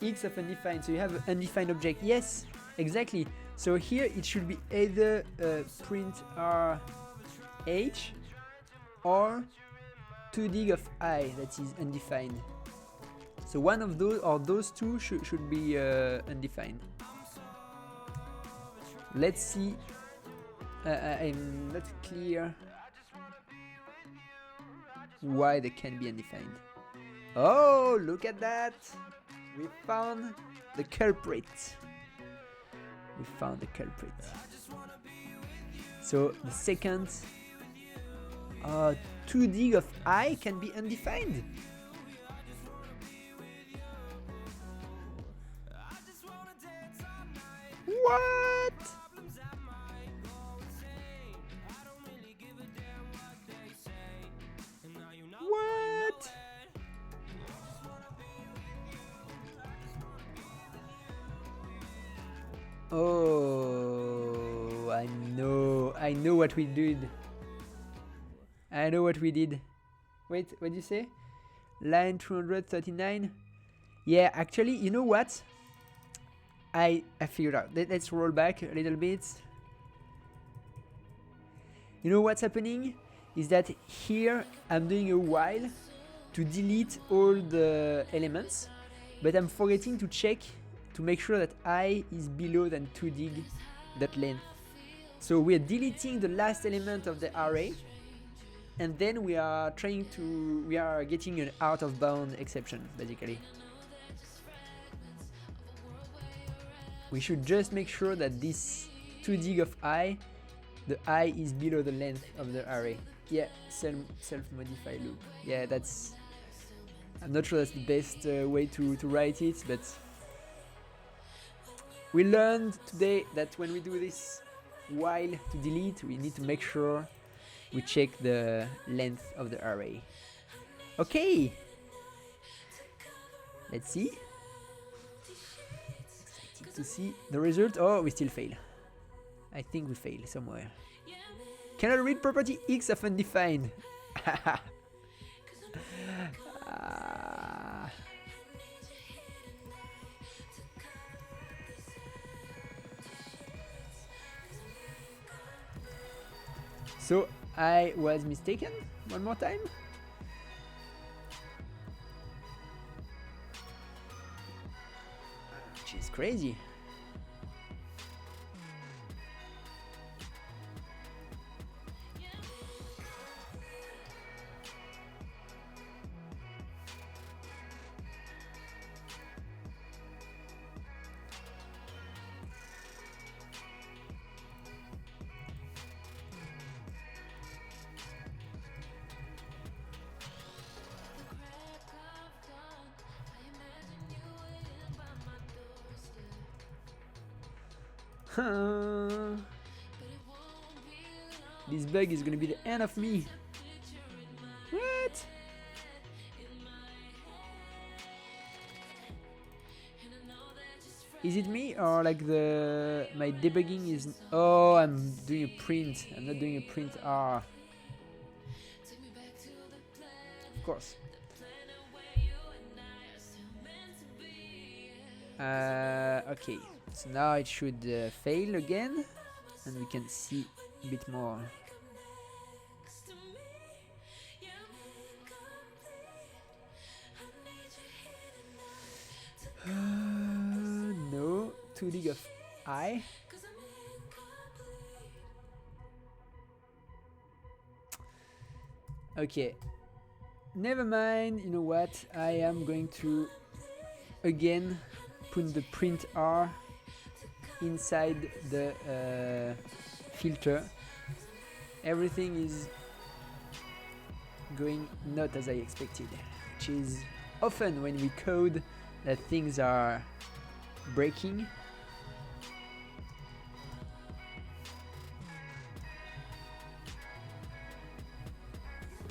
S1: X of undefined, so you have an undefined object. Yes, exactly. So here it should be either print RH or 2dig of I, that is undefined. So one of those or those two should be undefined. Let's see. I'm not clear why they can be undefined. Oh, look at that! We found the culprit. We found the culprit. So the second 2D of I can be undefined. What? What? Oh, I know what we did. I know what we did. Wait, what did you say? Line 239? Yeah, actually, you know what? I figured out. Let's roll back a little bit. You know what's happening? Is that here I'm doing a while to delete all the elements, but I'm forgetting to check to make sure that I is below than 2dig that length. So we're deleting the last element of the array, and then we are getting an out of bound exception, basically. We should just make sure that this 2dig of I, the I is below the length of the array. Yeah, self-modify loop. Yeah, that's... I'm not sure that's the best way to write it, but... We learned today that when we do this while to delete, we need to make sure we check the length of the array. Okay! Let's see. Excited to see the result. Oh, we still fail. I think we fail somewhere. Cannot read property X of undefined. So I was mistaken one more time. Which is crazy. This bug is gonna be the end of me. What? Is it me or like my debugging is... Oh, I'm doing a print. I'm not doing a print R. Of course. Okay. So now it should fail again, and we can see a bit more. No, 2dig of I. Okay, never mind. You know what? I am going to again put the print R inside the filter. Everything is going not as I expected, which is often when we code that things are breaking.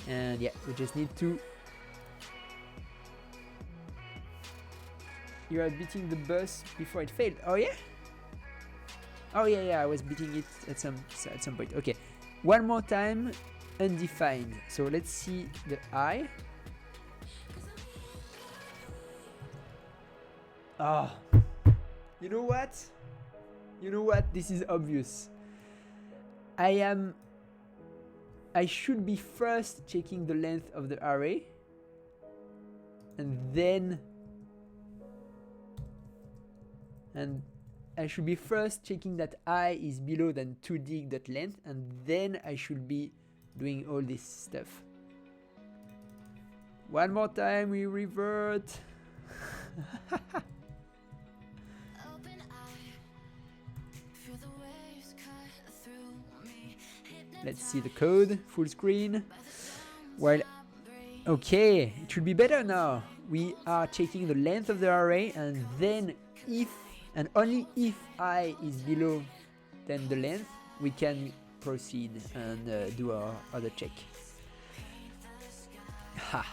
S1: And yeah, we just need to... You are beating the bus before it failed. Oh yeah? Oh yeah, I was beating it at some point. Okay, one more time, undefined. So let's see the I. Ah, you know what? You know what? This is obvious. I should be first checking the length of the array, and then and I should be first checking that I is below than 2dig.length, and then I should be doing all this stuff. One more time, we revert. Let's see the code, full screen. Well, okay, it should be better now. We are checking the length of the array, and then if and only if I is below than the length, we can proceed and do our other check. Ha!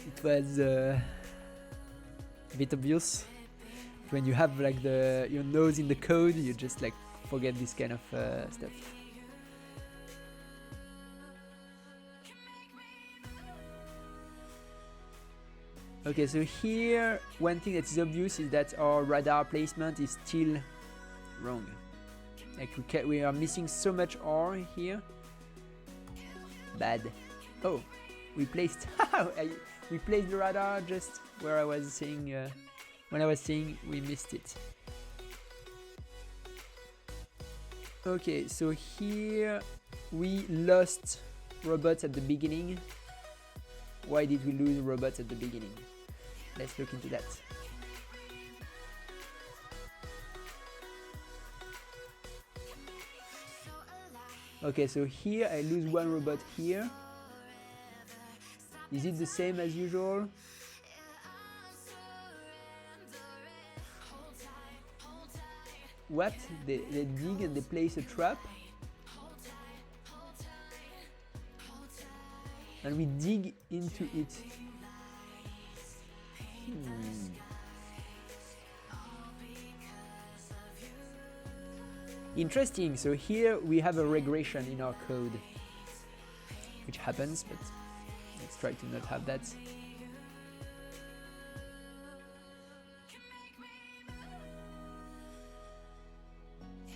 S1: It was a bit obvious. When you have like your nose in the code, you just like forget this kind of stuff. Okay, so here one thing that is obvious is that our radar placement is still wrong. Like we are missing so much R here. Bad. Oh, we placed we placed the radar just where I was saying when I was saying we missed it. Okay, so here we lost robots at the beginning. Why did we lose robots at the beginning? Let's look into that. Okay, so here I lose one robot here. Is it the same as usual? What? They dig and they place a trap? And we dig into it. Interesting, so here we have a regression in our code, which happens, but let's try to not have that.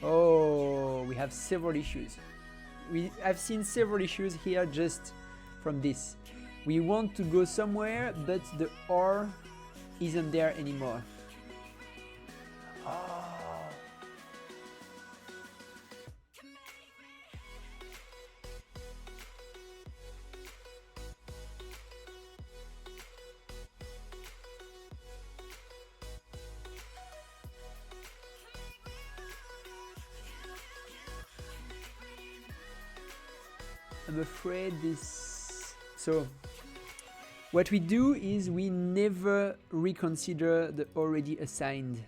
S1: Oh, we have several issues. I've seen several issues here just from this. We want to go somewhere, but the R isn't there anymore. Oh. I'm afraid this... So, what we do is we never reconsider the already assigned.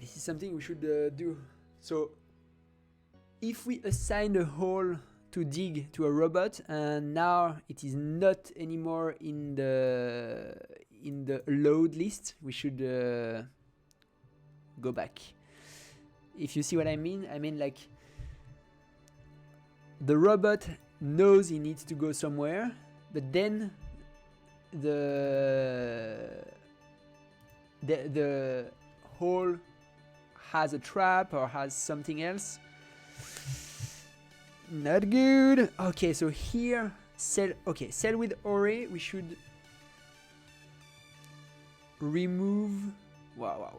S1: This is something we should do. So, if we assign a hole to dig to a robot and now it is not anymore in the load list, we should go back. If you see what I mean like the robot knows he needs to go somewhere, but then the hole has a trap or has something else. Not good. Okay, so here cell with array, we should remove. Wow.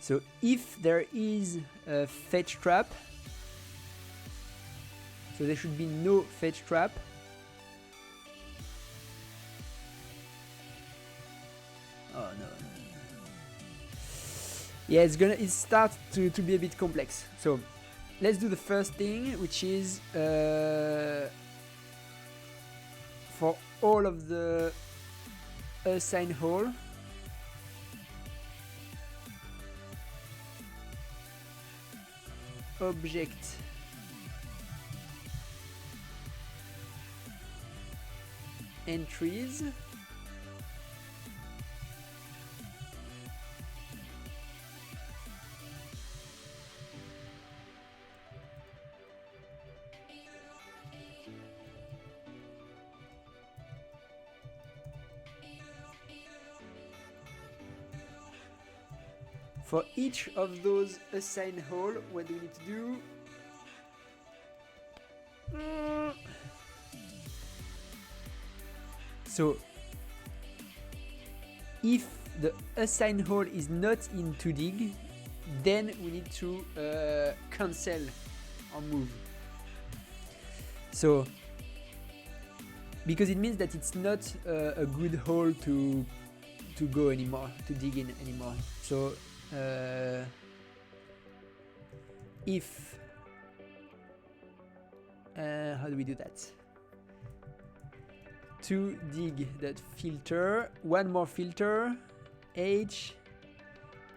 S1: So if there is a fetch trap, so there should be no fetch trap. Oh no. Yeah, it starts to be a bit complex. So let's do the first thing, which is for all of the assigned hole, object entries, for each of those assigned hole, what do we need to do? So if the assigned hole is not in to dig, then we need to cancel or move. So because it means that it's not a good hole to go anymore, to dig in anymore. So if how do we do that? To dig that filter, one more filter, h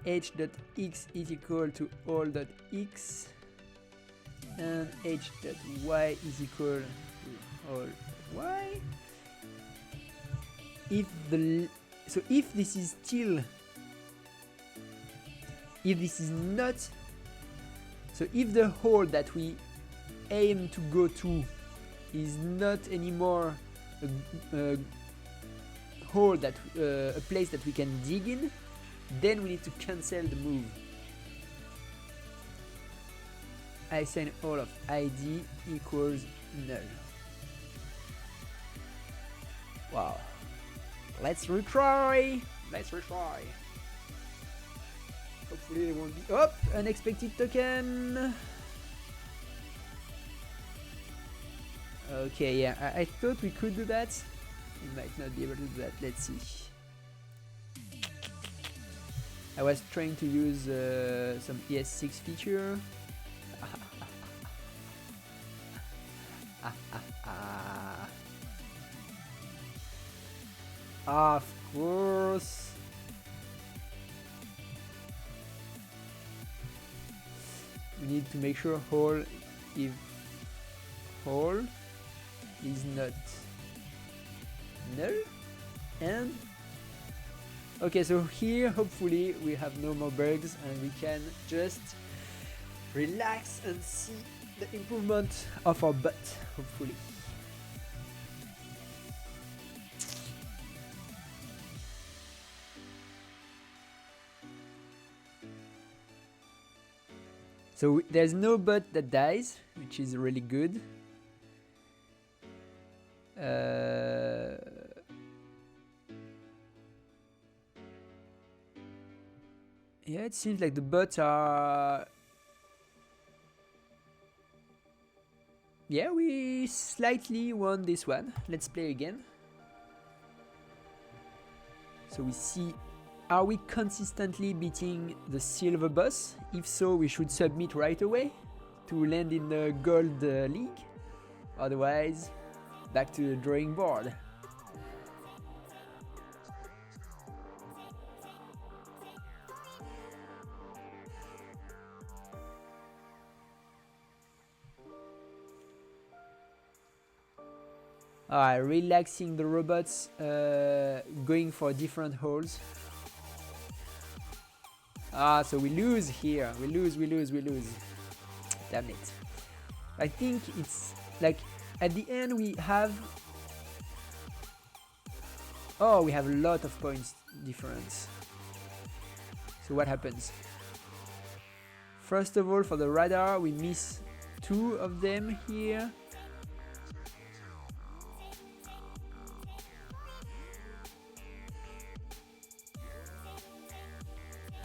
S1: dot x is equal to all dot x, and h dot y is equal to all y. If this is still, if this is not, so if the hole that we aim to go to is not anymore a hole that a place that we can dig in, then we need to cancel the move. Assign all of id equals null. Wow. Let's retry. Hopefully there won't be unexpected token. Okay, yeah, I thought we could do that. We might not be able to do that. Let's see. I was trying to use some ES6 feature. Of course. We need to make sure hole if hole is not null, and okay, so here hopefully we have no more bugs and we can just relax and see the improvement of our butt, hopefully. So there's no bot that dies, which is really good. Yeah, it seems like the bots are... Yeah, we slightly won this one. Let's play again. So we see, are we consistently beating the silver boss? If so, we should submit right away to land in the gold league. Otherwise, back to the drawing board. Alright, relaxing the robots, going for different holes. So we lose here. We lose. Damn it. I think it's like at the end we have... Oh, we have a lot of points difference. So what happens? First of all, for the radar, we miss 2 of them here.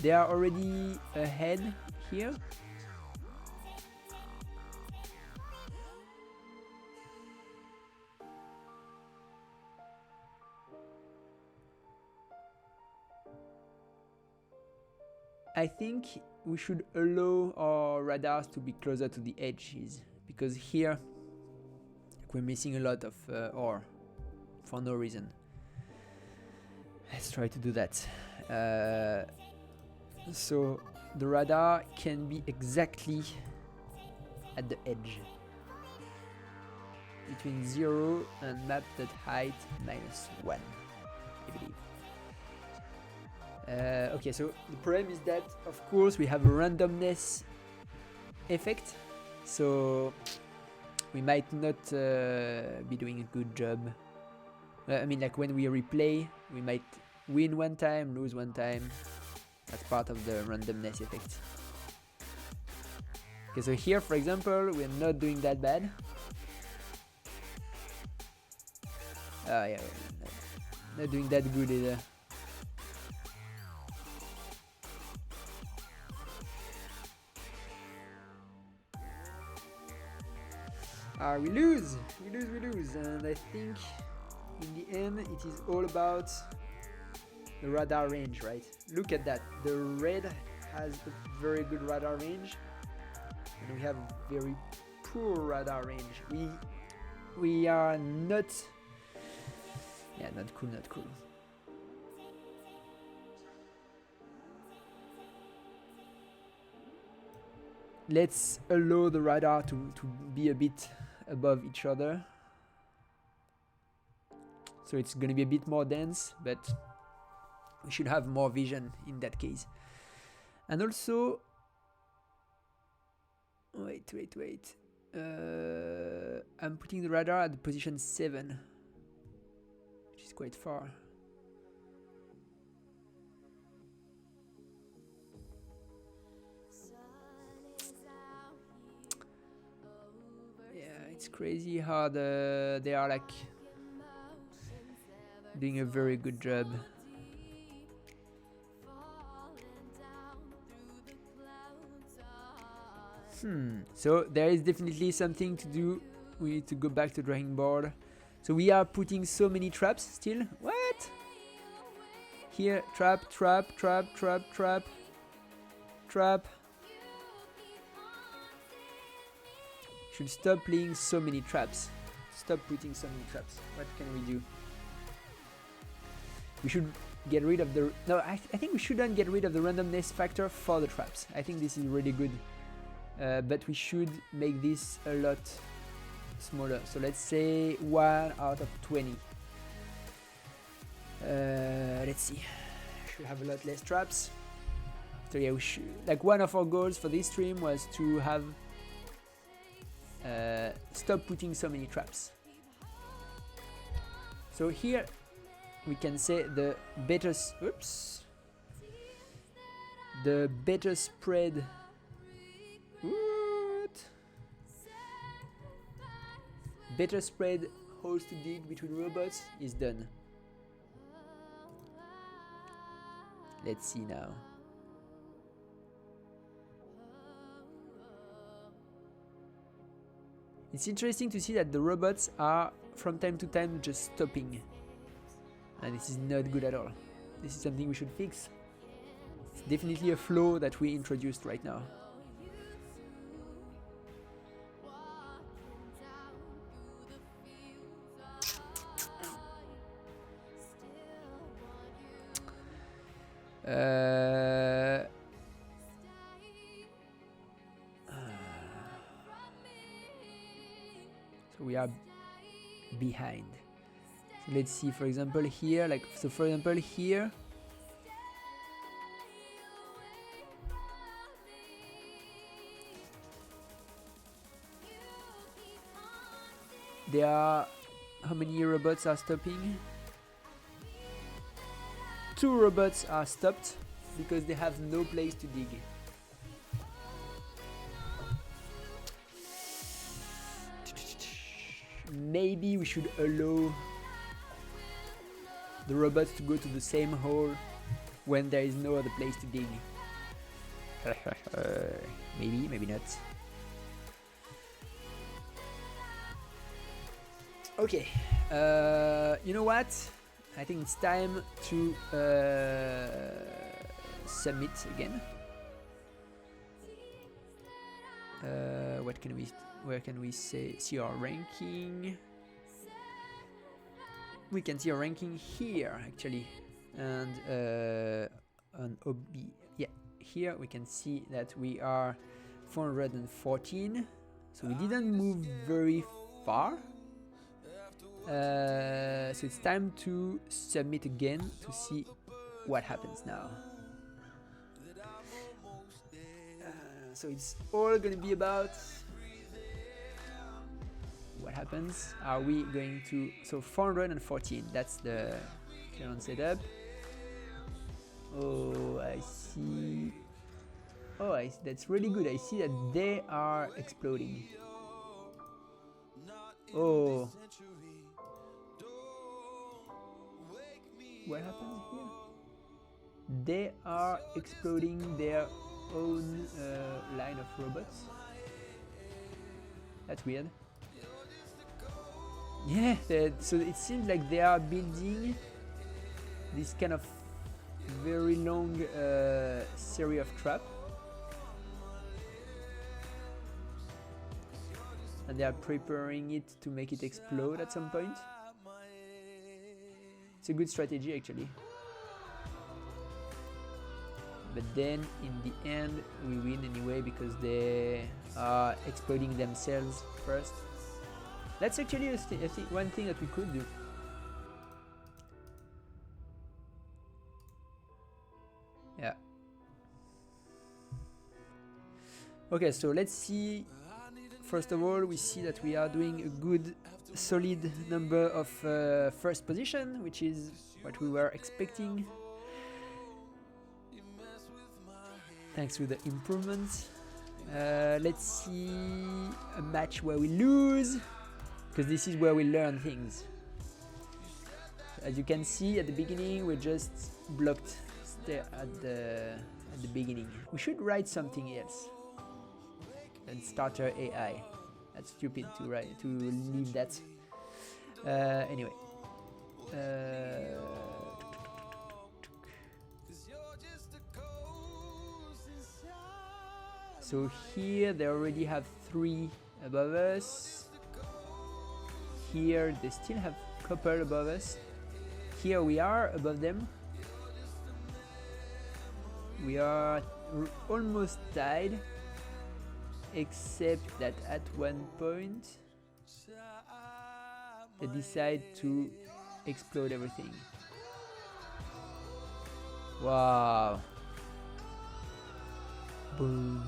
S1: They are already ahead here. I think we should allow our radars to be closer to the edges, because here we're missing a lot of ore for no reason. Let's try to do that. So the radar can be exactly at the edge between 0 and map.height -1, I believe. Okay, so the problem is that of course we have a randomness effect, so we might not be doing a good job. I mean, like when we replay, we might win one time, lose one time. That's part of the randomness effect. Okay, so here, for example, we're not doing that bad. Yeah, not doing that good either. We lose, and I think in the end it is all about the radar range, right? Look at that, the red has a very good radar range, and we have very poor radar range. We are not, yeah, not cool. Let's allow the radar to be a bit above each other. So it's going to be a bit more dense, but we should have more vision in that case. And also, wait. I'm putting the radar at position 7, which is quite far. It's crazy how they are like doing a very good job. So there is definitely something to do. We need to go back to drawing board. So we are putting so many traps still. What? Here, trap. Should stop playing so many traps. Stop putting so many traps. What can we do? We should get rid of the... No, I think we shouldn't get rid of the randomness factor for the traps. I think this is really good. But we should make this a lot smaller. So let's say 1 out of 20. Let's see. Should have a lot less traps. So yeah, we should... Like one of our goals for this stream was to have... stop putting so many traps. So here we can say the better spread. What? Better spread holes to dig between robots is done. Let's see now. It's interesting to see that the robots are from time to time just stopping. And this is not good at all. This is something we should fix. It's definitely a flaw that we introduced right now. So we are behind. So let's see, for example, here, like, so for example, here, there are, how many robots are stopping? 2 robots are stopped because they have no place to dig. Maybe we should allow the robots to go to the same hole when there is no other place to dig. Maybe not. Okay, you know what? I think it's time to submit again. Where can we see our ranking? We can see our ranking here actually, and on OB, yeah, here we can see that we are 414, so we didn't move very far. So it's time to submit again to see what happens now. So it's all gonna be about what happens. Are we going to, so 414, that's the current setup. Oh, I see. Oh, that's really good. I see that they are exploding. Oh. What happens here? They are exploding their own line of robots. That's weird. Yeah, so it seems like they are building this kind of very long series of traps. And they are preparing it to make it explode at some point. It's a good strategy actually. But then in the end we win anyway because they are exploding themselves first. That's actually one thing that we could do. Yeah. Okay, so let's see. First of all, we see that we are doing a good solid number of first position, which is what we were expecting. Thanks to the improvements. Let's see a match where we lose, because this is where we learn things. As you can see at the beginning, we just blocked at the beginning. We should write something else than starter AI. That's stupid to leave that. Anyway. So here they already have 3 above us. Here they still have a couple above us. Here we are above them. We are almost tied, except that at one point they decide to explode everything. Wow. Boom.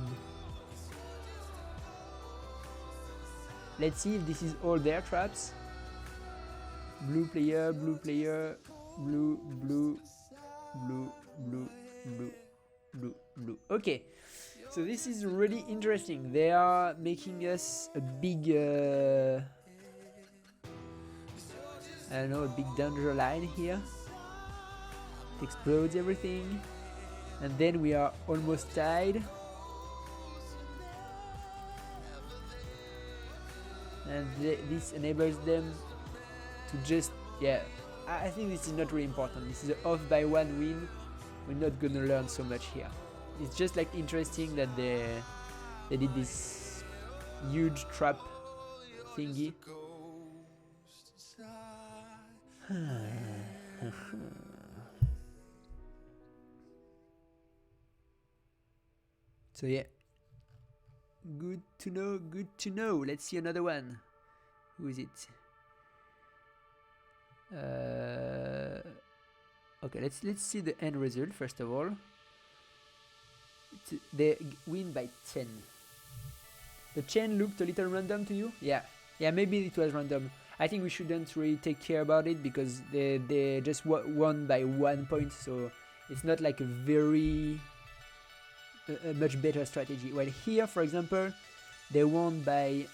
S1: Let's see if this is all their traps. Blue player, blue player, blue, blue, blue, blue, blue, blue, blue. Okay, so this is really interesting. They are making us a big, I don't know, a big danger line here. It explodes everything. And then we are almost tied. And this enables them to just, yeah, I think this is not really important. This is an off by 1 win. We're not gonna learn so much here. It's just like interesting that they did this huge trap thingy. So yeah, good to know, good to know. Let's see another one. Who is it? Okay, let's see the end result first of all. They win by 10. The chain looked a little random to you? Yeah, maybe it was random. I think we shouldn't really take care about it because they just won by 1 point, so it's not like a very a much better strategy. Well, here, for example, they won by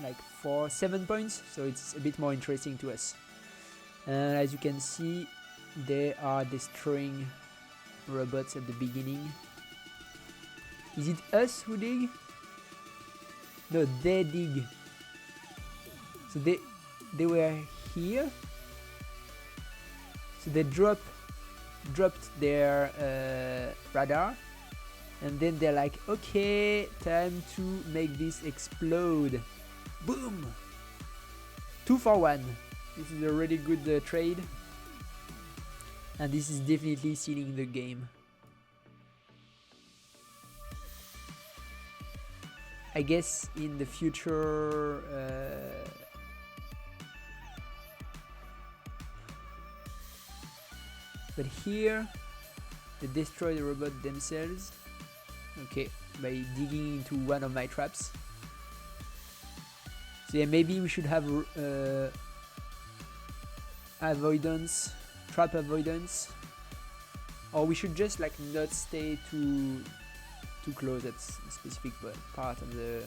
S1: like 7 points, so it's a bit more interesting to us. As you can see, they are destroying robots at the beginning. Is it us who dig? No, they dig. So they were here. So they dropped their radar, and then they're like, okay, time to make this explode. Boom! 2 for 1. This is a really good trade, and this is definitely sealing the game. I guess in the future but here they destroy the robot themselves, okay, by digging into one of my traps. So yeah, maybe we should have avoidance, trap avoidance, or we should just like not stay too close at a specific part of the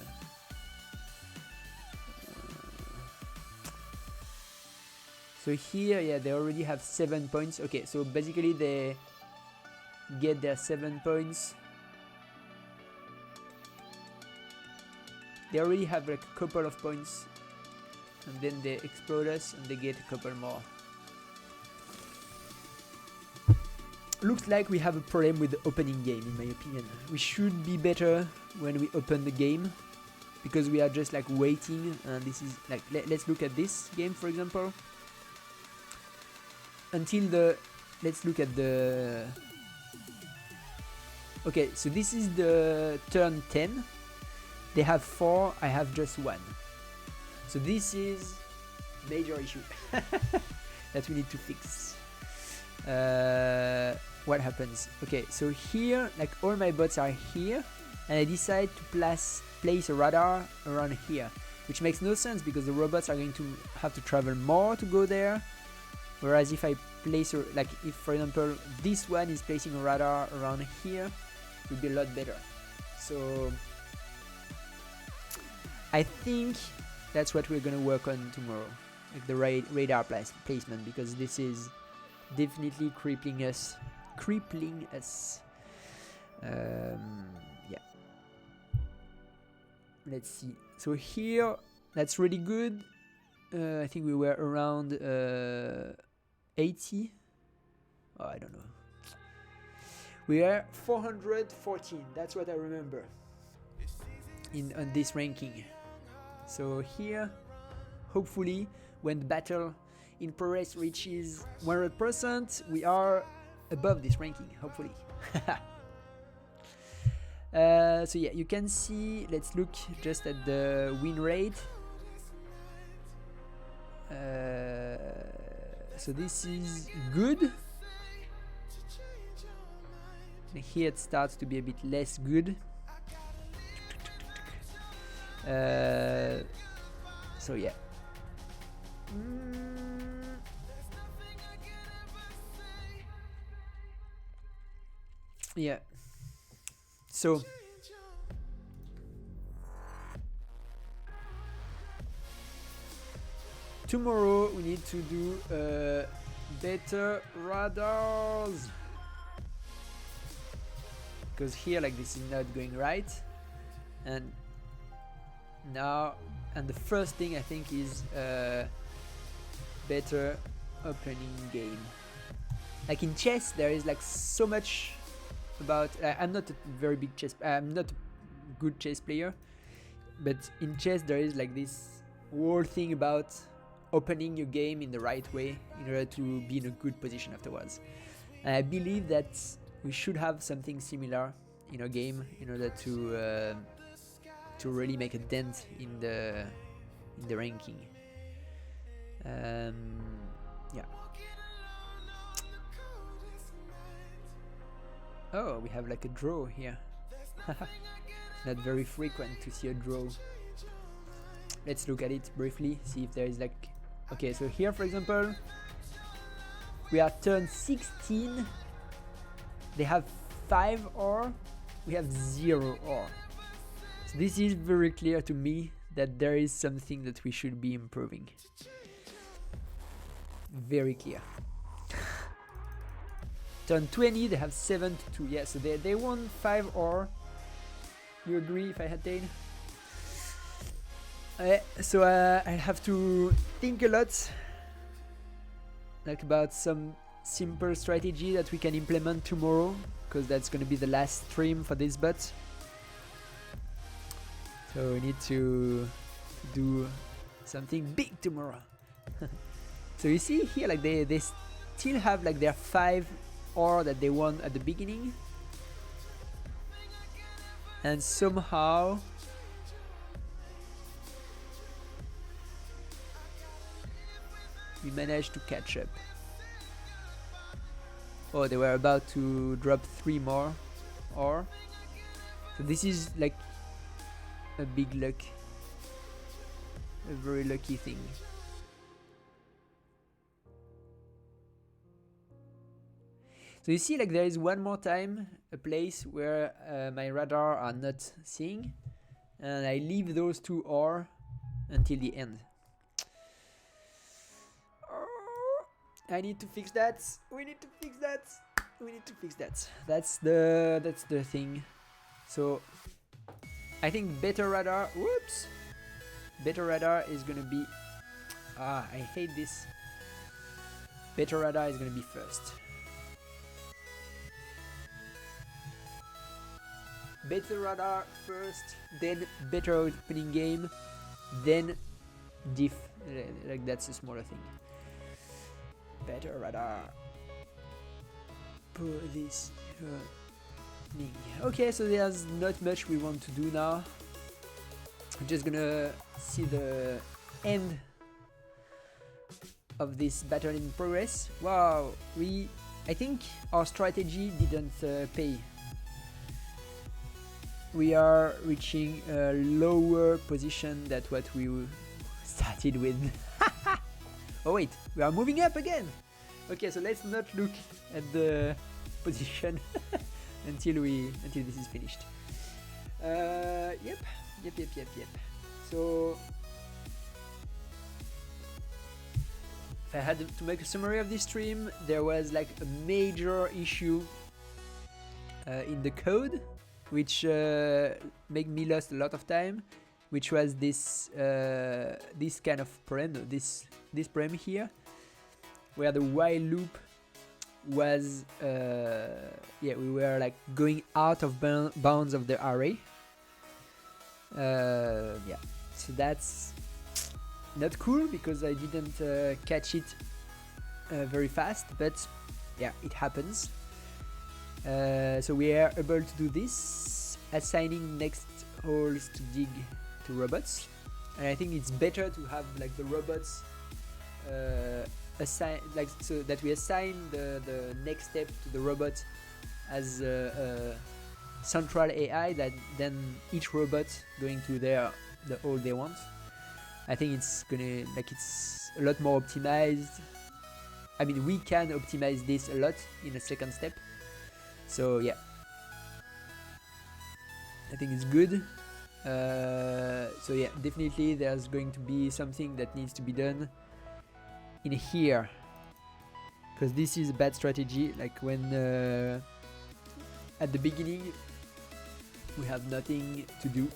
S1: so here, yeah, they already have 7 points. Okay, so basically they get their 7 points. They already have like a couple of points, and then they explode us and they get a couple more. Looks like we have a problem with the opening game, in my opinion. We should be better when we open the game, because we are just like waiting, and this is like, let's look at this game, for example. Until the, let's look at the, okay, so this is the turn 10. They have 4, I have just 1. So this is major issue that we need to fix. What happens? Okay, so here, like all my bots are here, and I decide to place a radar around here, which makes no sense because the robots are going to have to travel more to go there. Whereas if I place, like if for example this one is placing a radar around here, it would be a lot better. So I think that's what we're gonna work on tomorrow, like the radar placement, because this is definitely crippling us. Yeah. Let's see. So here, that's really good. I think we were around 80. Oh, I don't know. We are 414. That's what I remember on this ranking. So here, hopefully, when the battle in progress reaches 100%, we are above this ranking, hopefully. So yeah, you can see, let's look just at the win rate. So this is good. And here it starts to be a bit less good. So yeah. Yeah. So tomorrow we need to do better radars, because here like this is not going right, and now, and the first thing I think is better opening game. Like in chess there is like so much about, I'm not a very big chess, I'm not a good chess player, but in chess there is like this whole thing about opening your game in the right way in order to be in a good position afterwards. And I believe that we should have something similar in our game in order to really make a dent in the ranking. Yeah. Oh, we have like a draw here. Not very frequent to see a draw. Let's look at it briefly, see if there is like, okay, so here for example we are turn 16, they have 5 ore, we have 0 ore. So this is very clear to me that there is something that we should be improving. Very clear. Turn 20, they have 7 to 2. Yeah, so they won 5 ore. You agree if I had 10? So I have to think a lot, like about some simple strategy that we can implement tomorrow, because that's going to be the last stream for this bot. So we need to do something big tomorrow. So you see here, like they still have like their 5 ore that they won at the beginning, and somehow we managed to catch up. Oh, they were about to drop 3 more ore. So this is like a big luck, a very lucky thing. So you see, like, there is one more time a place where my radar are not seeing, and I leave those two ore until the end. I need to fix that. We need to fix that. We need to fix that. That's the thing. So I think better radar. Whoops. Better radar is gonna be. I hate this. Better radar is gonna be first. Better radar first, then better opening game, then diff. Like, that's a smaller thing. Better radar. Put this thing. Okay, so there's not much we want to do now. I'm just gonna see the end of this battle in progress. Wow, I think our strategy didn't pay. We are reaching a lower position than what we started with. Oh wait, we are moving up again. Okay, so let's not look at the position until this is finished. Yep. So if I had to make a summary of this stream, there was like a major issue in the code, which made me lost a lot of time, which was this kind of problem, this problem here, where the while loop was we were like going out of bounds of the array. So that's not cool because I didn't catch it very fast, but yeah, it happens. So we are able to do this, assigning next holes to dig to robots, and I think it's better to have like the robots assign, like, so that we assign the next step to the robot as a central AI, that then each robot going to the hole they want. I think it's gonna, like, it's a lot more optimized. I mean, we can optimize this a lot in a second step. So yeah, I think it's good. So yeah, definitely there's going to be something that needs to be done in here, because this is a bad strategy. Like, when at the beginning we have nothing to do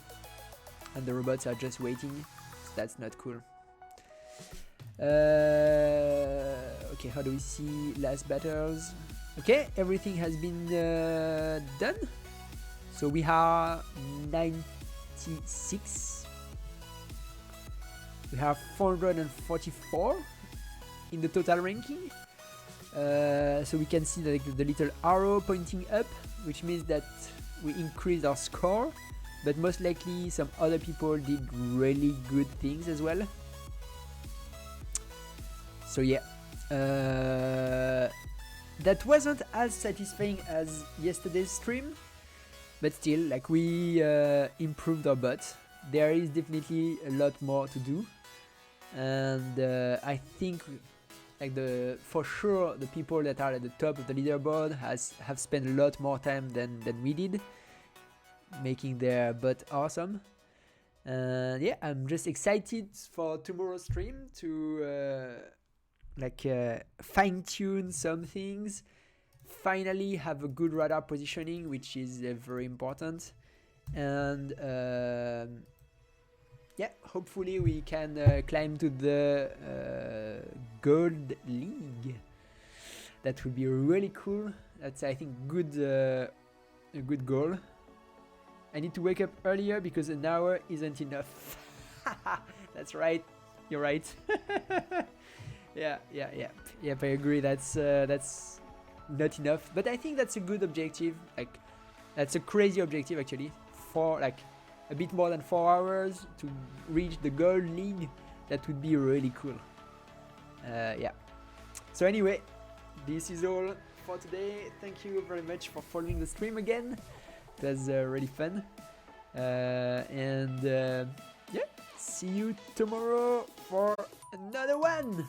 S1: and the robots are just waiting, so that's not cool. Okay, how do we see last battles? Okay, everything has been done. So we are 96. We have 444 in the total ranking. So we can see the little arrow pointing up, which means that we increased our score, but most likely some other people did really good things as well. So yeah, that wasn't as satisfying as yesterday's stream, but still, like, we improved our bot. There is definitely a lot more to do, and I think, like, for sure the people that are at the top of the leaderboard have spent a lot more time than we did, making their bot awesome. And yeah, I'm just excited for tomorrow's stream to fine-tune some things, finally have a good radar positioning, which is very important, and yeah, hopefully we can climb to the gold league. That would be really cool. That's, I think, a good goal. I need to wake up earlier because an hour isn't enough. That's right, you're right. Yeah, I agree. That's not enough, but I think that's a good objective. Like, that's a crazy objective actually. For like a bit more than 4 hours to reach the gold league, that would be really cool. Yeah. So anyway, this is all for today. Thank you very much for following the stream again. It was really fun. And yeah, see you tomorrow for another one.